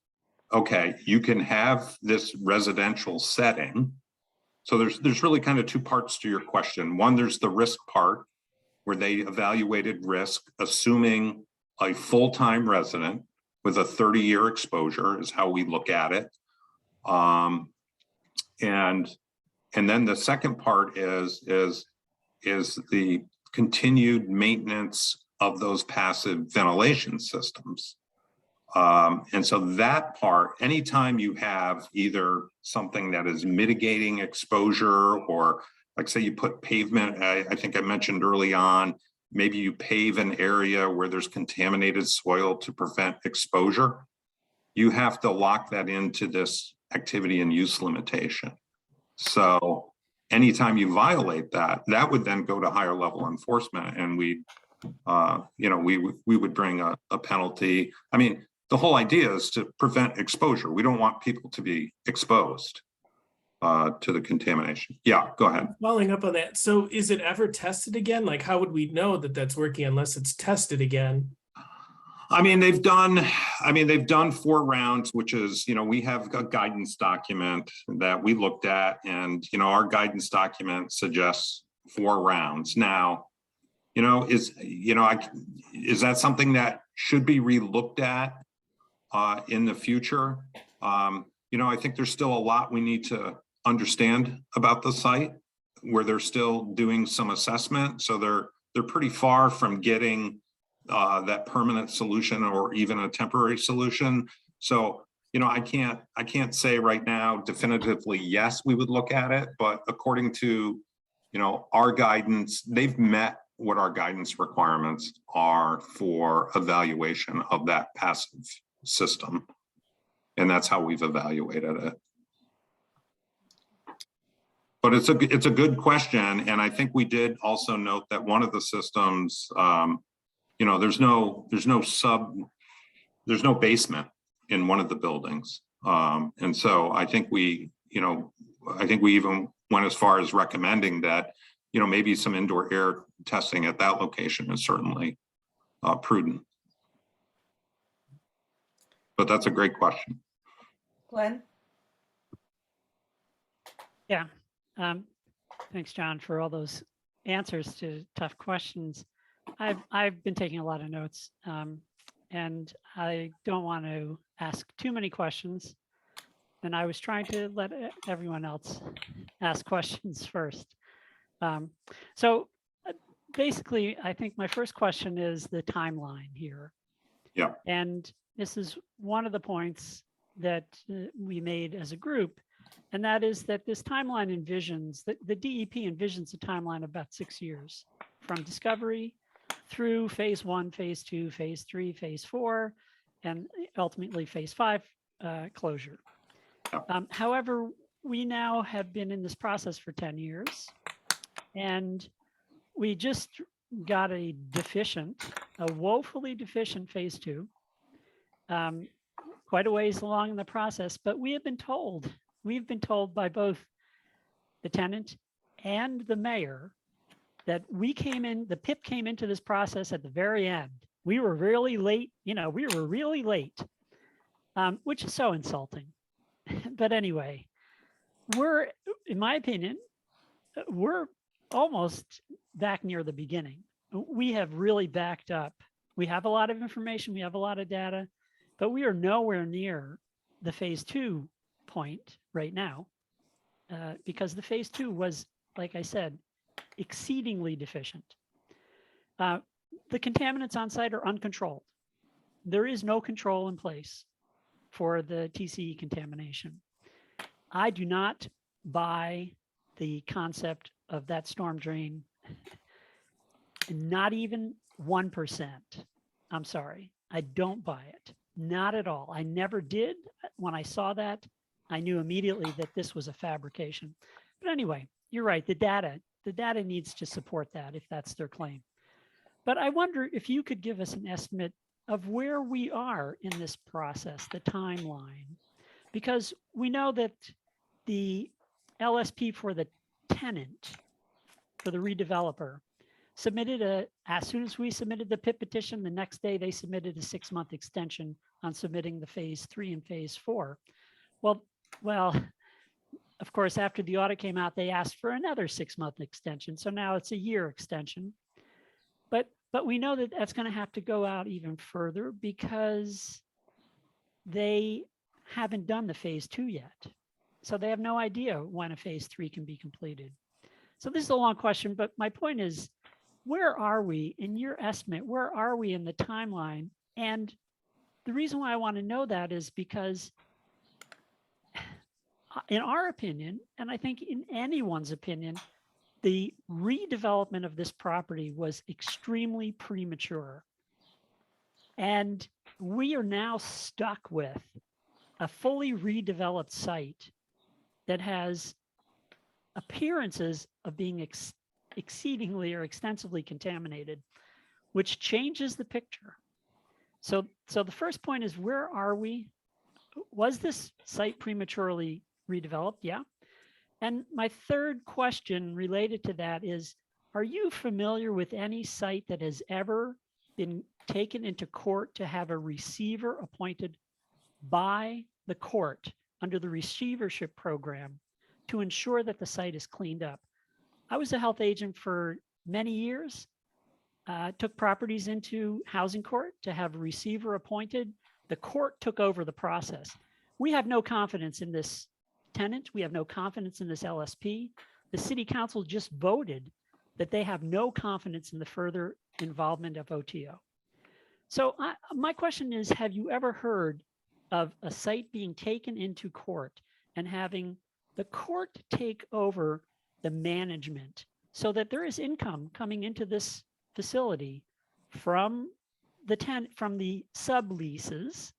Speaker 1: okay, you can have this residential setting. So there's really kind of two parts to your question. One, there's the risk part, where they evaluated risk, assuming a full-time resident with a 30-year exposure is how we look at it. And then the second part is the continued maintenance of those passive ventilation systems. And so that part, anytime you have either something that is mitigating exposure, or like say you put pavement, I think I mentioned early on, maybe you pave an area where there's contaminated soil to prevent exposure, you have to lock that into this activity and use limitation. So anytime you violate that, that would then go to higher level enforcement, and we would bring a penalty. I mean, the whole idea is to prevent exposure. We don't want people to be exposed to the contamination. Yeah, go ahead.
Speaker 6: Following up on that, so is it ever tested again? Like, how would we know that that's working unless it's tested again?
Speaker 1: I mean, they've done 4 rounds, which is, we have a guidance document that we looked at, and, our guidance document suggests 4 rounds. Now, is that something that should be re-looked at in the future? I think there's still a lot we need to understand about the site, where they're still doing some assessment. So they're pretty far from getting that permanent solution, or even a temporary solution. So, I can't say right now definitively, yes, we would look at it, but according to, our guidance, they've met what our guidance requirements are for evaluation of that passive system. And that's how we've evaluated it. But it's a good question. And I think we did also note that one of the systems, there's no basement in one of the buildings. And so I think we even went as far as recommending that, maybe some indoor air testing at that location is certainly prudent. But that's a great question.
Speaker 4: Glenn?
Speaker 2: Yeah. Thanks, John, for all those answers to tough questions. I've been taking a lot of notes, and I don't want to ask too many questions. And I was trying to let everyone else ask questions first. So basically, I think my first question is the timeline here.
Speaker 1: Yeah.
Speaker 2: And this is one of the points that we made as a group, and that is that this timeline envisions, that the DEP envisions a timeline of about 6 years from discovery through phase 1, phase 2, phase 3, phase 4, and ultimately phase 5 closure. However, we now have been in this process for 10 years, and we just got a woefully deficient phase 2, quite a ways along in the process, but we've been told by both the tenant and the mayor that the PIP came into this process at the very end. We were really late, which is so insulting. But anyway, in my opinion, we're almost back near the beginning. We have really backed up. We have a lot of information, we have a lot of data, but we are nowhere near the phase 2 point right now, because the phase 2 was, like I said, exceedingly deficient. The contaminants on site are uncontrolled. There is no control in place for the TCE contamination. I do not buy the concept of that storm drain, not even 1%. I'm sorry, I don't buy it, not at all. I never did. When I saw that, I knew immediately that this was a fabrication. But anyway, you're right, the data needs to support that if that's their claim. But I wonder if you could give us an estimate of where we are in this process, the timeline, because we know that the LSP for the tenant, for the redeveloper, submitted as soon as we submitted the PIP petition, the next day they submitted a 6-month extension on submitting the phase 3 and phase 4. Well, of course, after the audit came out, they asked for another 6-month extension. So now it's a year extension. But we know that that's going to have to go out even further because they haven't done the phase 2 yet. So they have no idea when a phase 3 can be completed. So this is a long question, but my point is, where are we in your estimate? Where are we in the timeline? And the reason why I want to know that is because in our opinion, and I think in anyone's opinion, the redevelopment of this property was extremely premature. And we are now stuck with a fully redeveloped site that has appearances of being exceedingly or extensively contaminated, which changes the picture. So the first point is, where are we? Was this site prematurely redeveloped? Yeah. And my third question related to that is, are you familiar with any site that has ever been taken into court to have a receiver appointed by the court under the receivership program to ensure that the site is cleaned up? I was a health agent for many years, took properties into housing court to have a receiver appointed. The court took over the process. We have no confidence in this tenant. We have no confidence in this LSP. The city council just voted that they have no confidence in the further involvement of OTO. So my question is, have you ever heard of a site being taken into court and having the court take over the management so that there is income coming into this facility from the subleases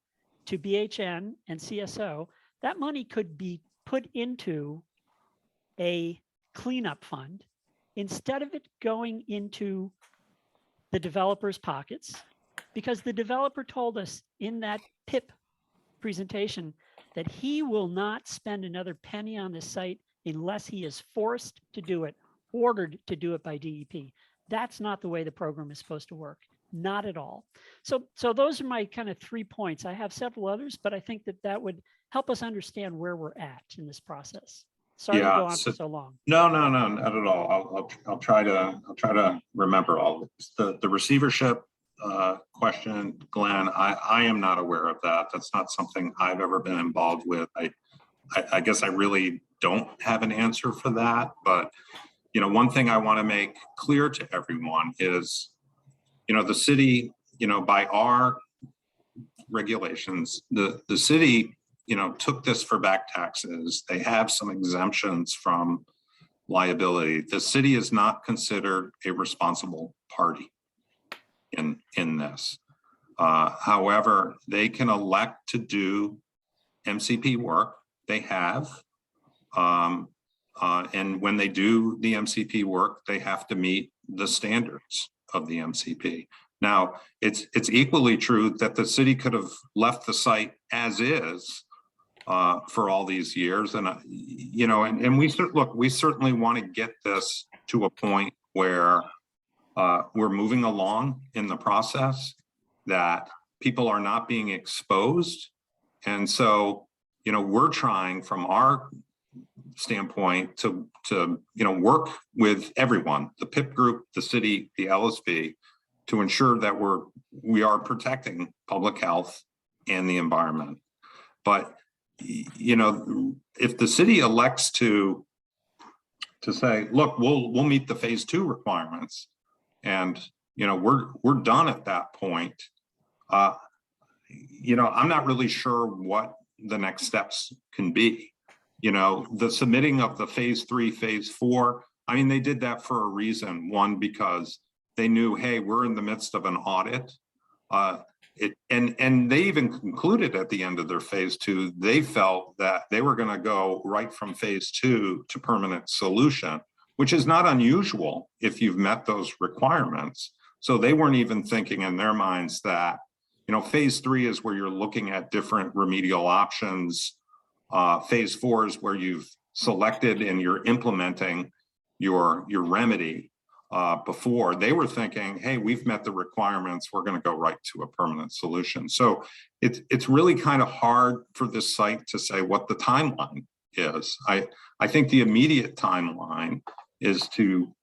Speaker 2: to BHN and CSO? That money could be put into a cleanup fund instead of it going into the developer's pockets, because the developer told us in that PIP presentation that he will not spend another penny on this site unless he is forced to do it, ordered to do it by DEP. That's not the way the program is supposed to work, not at all. So those are my kind of 3 points. I have several others, but I think that would help us understand where we're at in this process. Sorry to
Speaker 1: Yeah,
Speaker 2: go on
Speaker 1: so-
Speaker 2: for so long.
Speaker 1: No, not at all. I'll try to remember all of this. The receivership question, Glenn, I am not aware of that. That's not something I've ever been involved with. I guess I really don't have an answer for that, but one thing I want to make clear to everyone is, the city, by our regulations, the city, took this for back taxes. They have some exemptions from liability. The city is not considered a responsible party in this. However, they can elect to do MCP work. They have. And when they do the MCP work, they have to meet the standards of the MCP. Now, it's equally true that the city could have left the site as is for all these years. And, and we certainly want to get this to a point where we're moving along in the process, that people are not being exposed. And so, we're trying from our standpoint to work with everyone, the PIP group, the city, the LSB, to ensure that we are protecting public health and the environment. But if the city elects to say, look, we'll meet the phase 2 requirements, and we're done at that point, I'm not really sure what the next steps can be. The submitting of the phase 3, phase 4, I mean, they did that for a reason. One, because they knew, hey, we're in the midst of an audit. And they even concluded at the end of their phase 2, they felt that they were going to go right from phase 2 to permanent solution, which is not unusual if you've met those requirements. So they weren't even thinking in their minds that, phase 3 is where you're looking at different remedial options. Phase 4 is where you've selected and you're implementing your remedy. Before they were thinking, hey, we've met the requirements, we're going to go right to a permanent solution. So it's really kind of hard for this site to say what the timeline is. I think the immediate timeline is to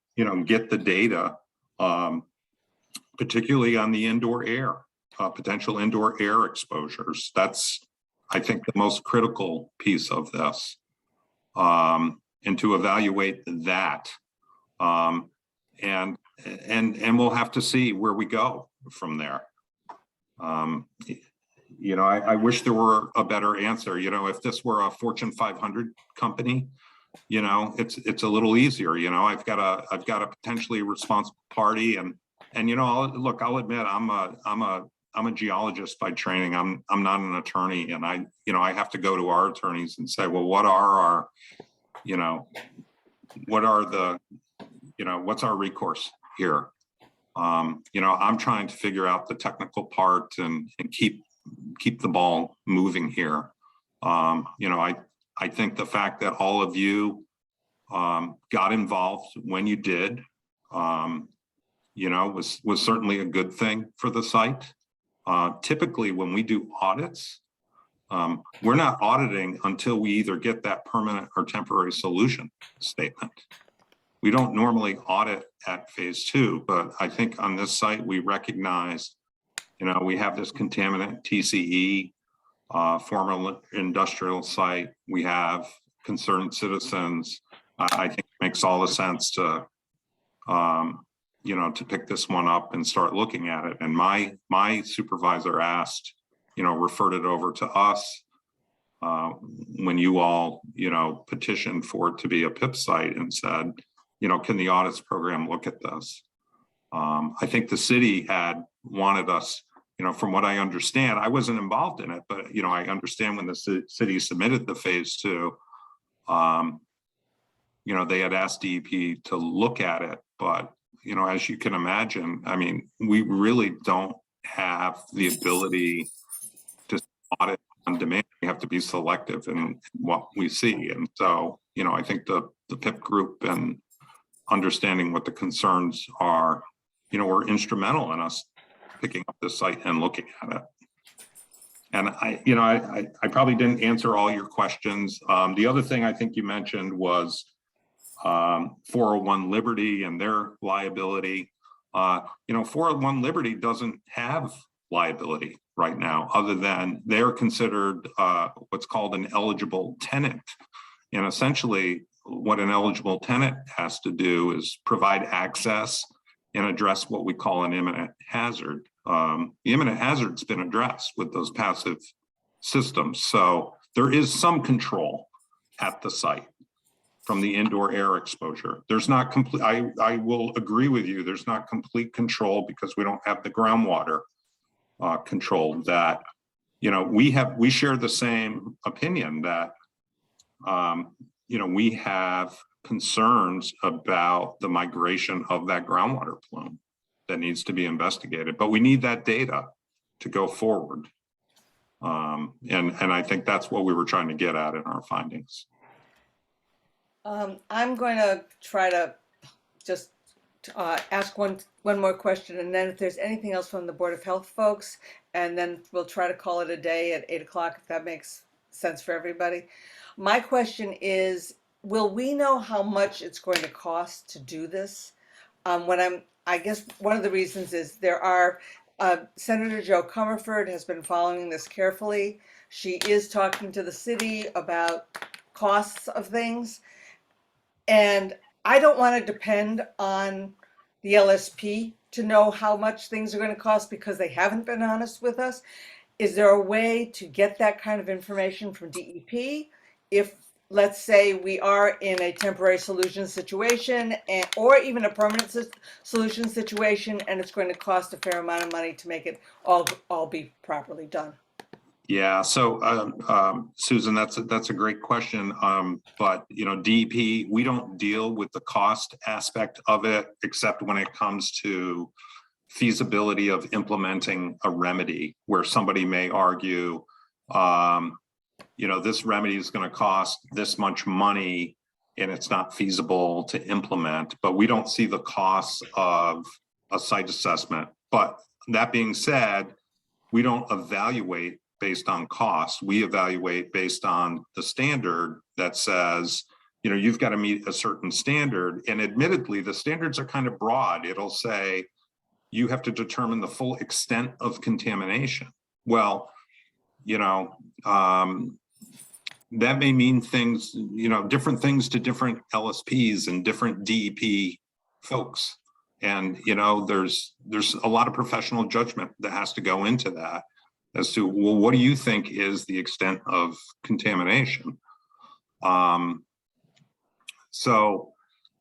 Speaker 1: get the data, particularly on the indoor air, potential indoor air exposures. That's, I think, the most critical piece of this, and to evaluate that. And we'll have to see where we go from there. I wish there were a better answer. If this were a Fortune 500 company, it's a little easier. I've got a potentially responsible party, and I'll admit I'm a geologist by training. I'm not an attorney, and I have to go to our attorneys and say, well, what are our, what's our recourse here? I'm trying to figure out the technical part and keep the ball moving here. I think the fact that all of you got involved when you did, was certainly a good thing for the site. Typically, when we do audits, we're not auditing until we either get that permanent or temporary solution statement. We don't normally audit at phase 2, but I think on this site, we recognize, we have this contaminant TCE, former industrial site. We have concerned citizens. I think it makes all the sense to, to pick this one up and start looking at it. And my supervisor asked, referred it over to us when you all, petitioned for it to be a PIP site and said, can the audits program look at this? I think the city had wanted us, from what I understand, I wasn't involved in it, but, I understand when the city submitted the phase 2, they had asked DEP to look at it, but, as you can imagine, I mean, we really don't have the ability to audit on demand. We have to be selective in what we see. And so, I think the PIP group and understanding what the concerns are, were instrumental in us picking up the site and looking at it. And I probably didn't answer all your questions. The other thing I think you mentioned was 401 Liberty and their liability. 401 Liberty doesn't have liability right now, other than they're considered what's called an eligible tenant. And essentially, what an eligible tenant has to do is provide access and address what we call an imminent hazard. The imminent hazard's been addressed with those passive systems. So there is some control at the site from the indoor air exposure. There's not complete, I will agree with you, there's not complete control because we don't have the groundwater control that, we share the same opinion that, we have concerns about the migration of that groundwater plume that needs to be investigated, but we need that data to go forward. And I think that's what we were trying to get at in our findings.
Speaker 4: I'm going to try to just ask one more question, and then if there's anything else from the Board of Health folks, and then we'll try to call it a day at 8 o'clock, if that makes sense for everybody. My question is, will we know how much it's going to cost to do this? I guess one of the reasons is there are, Senator Jo Comerford has been following this carefully. She is talking to the city about costs of things. And I don't want to depend on the LSP to know how much things are going to cost because they haven't been honest with us. Is there a way to get that kind of information from DEP if, let's say, we are in a temporary solution situation or even a permanent solution situation, and it's going to cost a fair amount of money to make it all be properly done?
Speaker 1: Yeah, so Susan, that's a great question. But DEP, we don't deal with the cost aspect of it, except when it comes to feasibility of implementing a remedy where somebody may argue, this remedy is going to cost this much money and it's not feasible to implement, but we don't see the costs of a site assessment. But that being said, we don't evaluate based on cost. We evaluate based on the standard that says, you've got to meet a certain standard. And admittedly, the standards are kind of broad. It'll say you have to determine the full extent of contamination. Well, that may mean things, different things to different LSPs and different DEP folks. And, there's a lot of professional judgment that has to go into that as to, well, what do you think is the extent of contamination? So,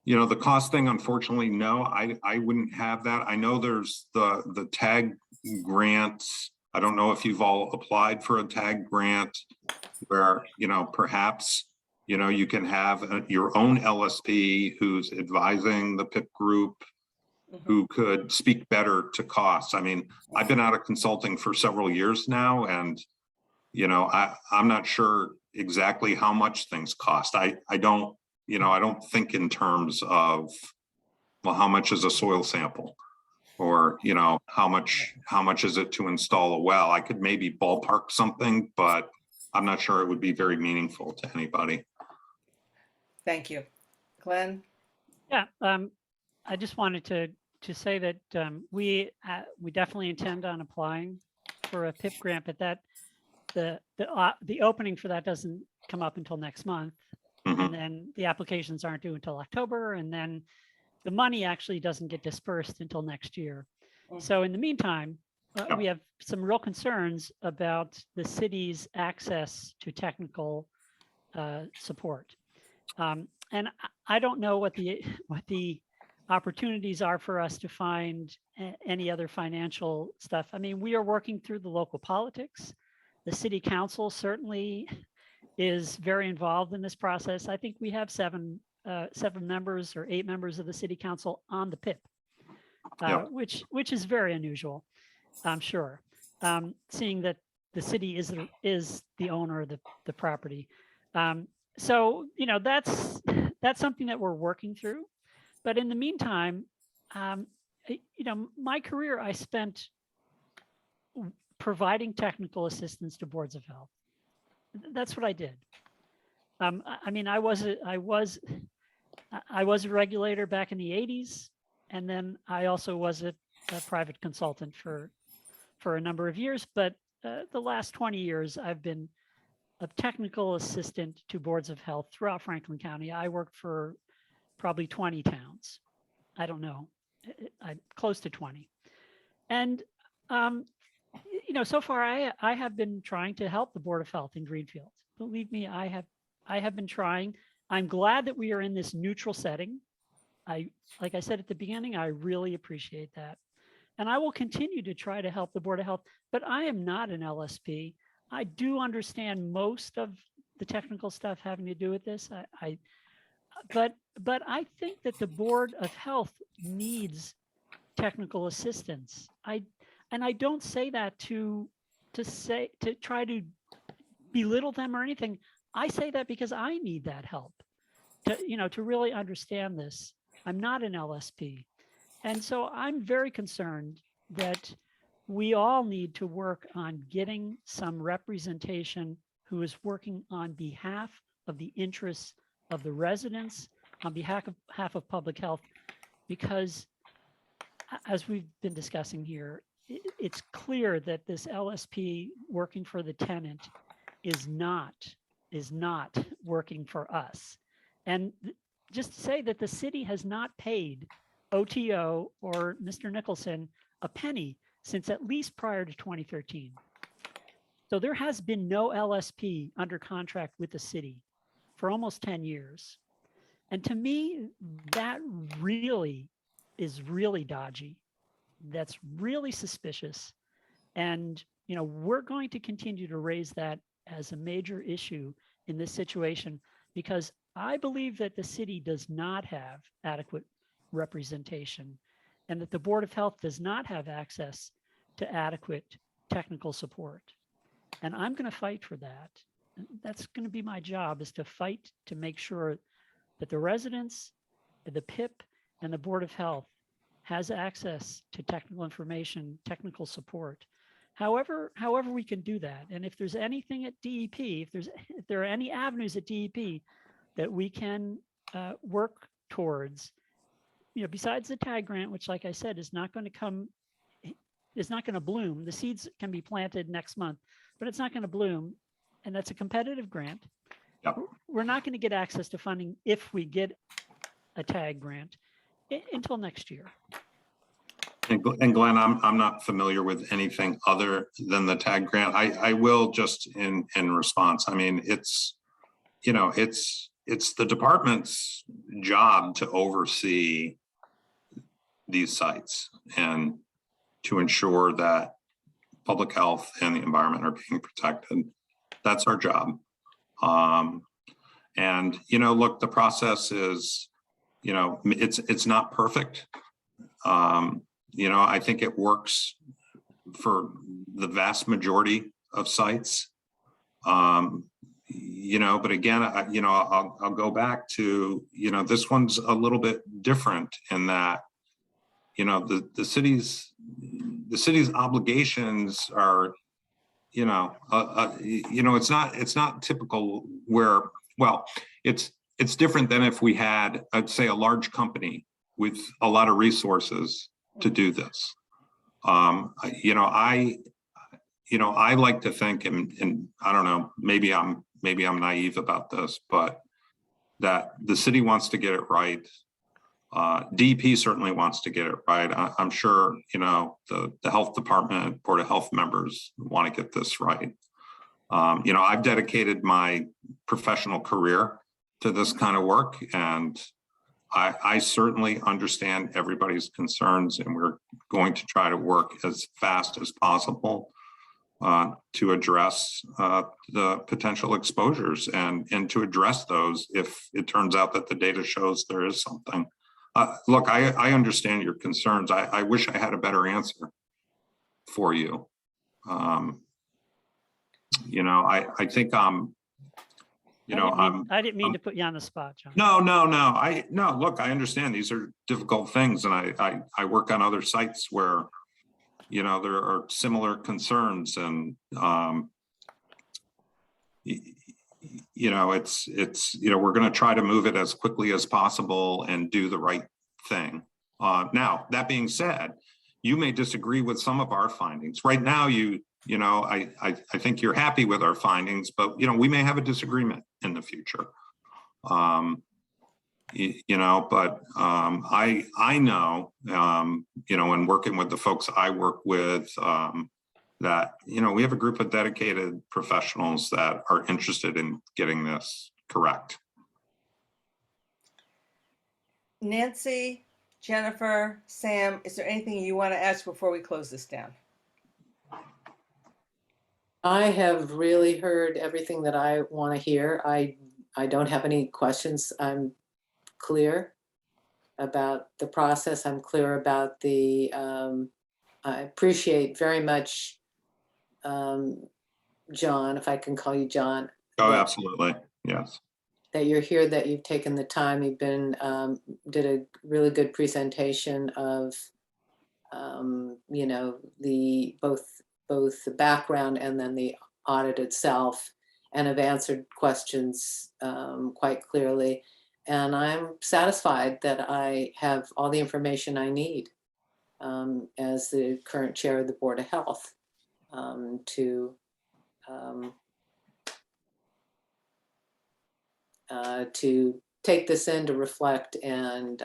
Speaker 1: the cost thing, unfortunately, no, I wouldn't have that. I know there's the TAG grants. I don't know if you've all applied for a TAG grant where, perhaps, you can have your own LSP who's advising the PIP group, who could speak better to costs. I mean, I've been out of consulting for several years now, and I'm not sure exactly how much things cost. I don't think in terms of, well, how much is a soil sample, or how much is it to install a well? I could maybe ballpark something, but I'm not sure it would be very meaningful to anybody.
Speaker 4: Thank you. Glenn?
Speaker 2: Yeah, I just wanted to say that we definitely intend on applying for a PIP grant, but that the opening for that doesn't come up until next month, and then the applications aren't due until October, and then the money actually doesn't get dispersed until next year. So in the meantime, we have some real concerns about the city's access to technical support. And I don't know what the opportunities are for us to find any other financial stuff. I mean, we are working through the local politics. The city council certainly is very involved in this process. I think we have seven members or 8 members of the city council on the PIP, which is very unusual, I'm sure, seeing that the city is the owner of the property. So, that's something that we're working through. But in the meantime, my career, I spent providing technical assistance to boards of health. That's what I did. I mean, I was a regulator back in the 80s, and then I also was a private consultant for a number of years. But the last 20 years, I've been a technical assistant to boards of health throughout Franklin County. I worked for probably 20 towns. I don't know, close to 20. And you know, so far I have been trying to help the Board of Health in Greenfield. Believe me, I have been trying. I'm glad that we are in this neutral setting. Like I said at the beginning, I really appreciate that. And I will continue to try to help the Board of Health, but I am not an LSP. I do understand most of the technical stuff having to do with this. But I think that the Board of Health needs technical assistance. And I don't say that to try to belittle them or anything. I say that because I need that help to really understand this. I'm not an LSP. And so I'm very concerned that we all need to work on getting some representation who is working on behalf of the interests of the residents, on behalf of public health, because as we've been discussing here, it's clear that this LSP working for the tenant is not working for us. And just to say that the city has not paid OTO or Mr. Nicholson a penny since at least prior to 2013. So there has been no LSP under contract with the city for almost 10 years. And to me, that really is really dodgy. That's really suspicious. And, you know, we're going to continue to raise that as a major issue in this situation, because I believe that the city does not have adequate representation and that the Board of Health does not have access to adequate technical support. And I'm going to fight for that. That's going to be my job, is to fight to make sure that the residents, the PIP, and the Board of Health has access to technical information, technical support. However we can do that. And if there's anything at DEP, if there are any avenues at DEP that we can work towards, you know, besides the tag grant, which, like I said, is not going to bloom. The seeds can be planted next month, but it's not going to bloom. And that's a competitive grant.
Speaker 1: Yep.
Speaker 2: We're not going to get access to funding if we get a tag grant until next year.
Speaker 1: And Glenn, I'm not familiar with anything other than the tag grant. I will just in response. I mean, it's the department's job to oversee these sites and to ensure that public health and the environment are being protected. That's our job. And, you know, look, the process is, you know, it's not perfect. You know, I think it works for the vast majority of sites. You know, but again, I'll go back to, you know, this one's a little bit different in that, you know, the city's obligations are, you know, it's not typical where, well, it's different than if we had, I'd say, a large company with a lot of resources to do this. You know, I like to think, and I don't know, maybe I'm naive about this, but that the city wants to get it right. DEP certainly wants to get it right. I'm sure, you know, the health department, Board of Health members want to get this right. You know, I've dedicated my professional career to this kind of work, and I certainly understand everybody's concerns, and we're going to try to work as fast as possible to address the potential exposures and to address those if it turns out that the data shows there is something. Look, I understand your concerns. I wish I had a better answer for you. You know, I think you know,
Speaker 2: I didn't mean to put you on the spot, John.
Speaker 1: No. Look, I understand these are difficult things, and I work on other sites where, you know, there are similar concerns, and you know, it's you know, we're going to try to move it as quickly as possible and do the right thing. Now, that being said, you may disagree with some of our findings. Right now, you know, I think you're happy with our findings, but you know, we may have a disagreement in the future. You know, but I know, you know, in working with the folks I work with, that, you know, we have a group of dedicated professionals that are interested in getting this correct.
Speaker 4: Nancy, Jennifer, Sam, is there anything you want to ask before we close this down?
Speaker 7: I have really heard everything that I want to hear. I don't have any questions. I'm clear about the process. I'm clear about the, I appreciate very much, John, if I can call you John.
Speaker 1: Oh, absolutely. Yes.
Speaker 7: That you're here, that you've taken the time, you've been, did a really good presentation of, you know, both the background and then the audit itself, and have answered questions quite clearly. And I'm satisfied that I have all the information I need as the current chair of the Board of Health to take this in, to reflect, and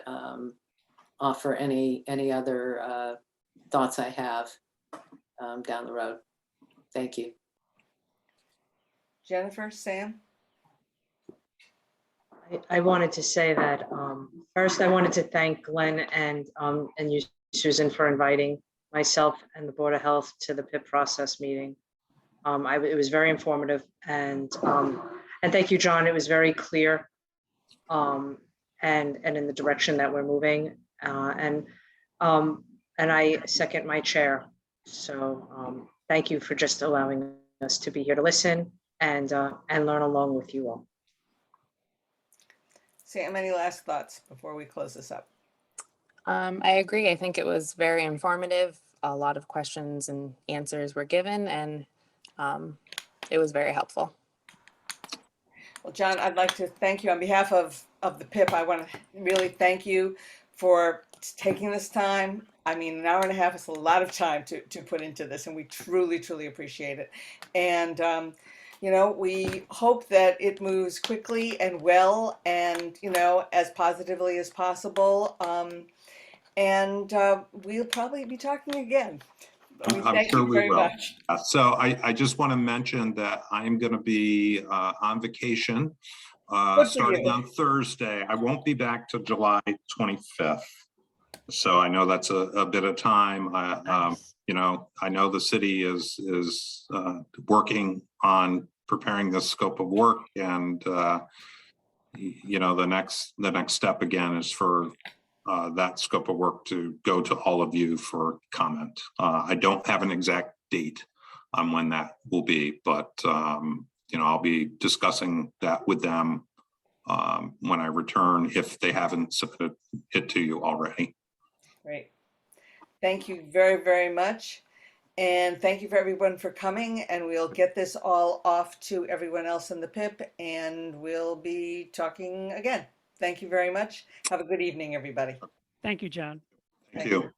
Speaker 7: offer any other thoughts I have down the road. Thank you.
Speaker 4: Jennifer, Sam?
Speaker 8: I wanted to say that first, I wanted to thank Glenn and you, Susan, for inviting myself and the Board of Health to the PIP process meeting. It was very informative, and thank you, John. It was very clear, and in the direction that we're moving, and I second my chair. So thank you for just allowing us to be here to listen and learn along with you all.
Speaker 4: Sam, any last thoughts before we close this up?
Speaker 9: I agree. I think it was very informative. A lot of questions and answers were given, and it was very helpful.
Speaker 4: Well, John, I'd like to thank you on behalf of the PIP. I want to really thank you for taking this time. I mean, an hour and a half is a lot of time to put into this, and we truly, truly appreciate it. And, you know, we hope that it moves quickly and well, and, you know, as positively as possible. And we'll probably be talking again. We
Speaker 1: I'm
Speaker 4: thank
Speaker 1: sure
Speaker 4: you
Speaker 1: we
Speaker 4: very
Speaker 1: will.
Speaker 4: much.
Speaker 1: So I just want to mention that I'm going to be on vacation
Speaker 4: Good for
Speaker 1: starting
Speaker 4: you.
Speaker 1: on Thursday. I won't be back till July 25th. So I know that's a bit of time.
Speaker 2: Nice.
Speaker 1: You know, I know the city is working on preparing this scope of work, and you know, the next step again is for that scope of work to go to all of you for comment. I don't have an exact date on when that will be, but you know, I'll be discussing that with them when I return, if they haven't submitted it to you already.
Speaker 4: Great. Thank you very, very much. And thank you for everyone for coming, and we'll get this all off to everyone else in the PIP, and we'll be talking again. Thank you very much. Have a good evening, everybody.
Speaker 2: Thank you, John.
Speaker 1: Thank you.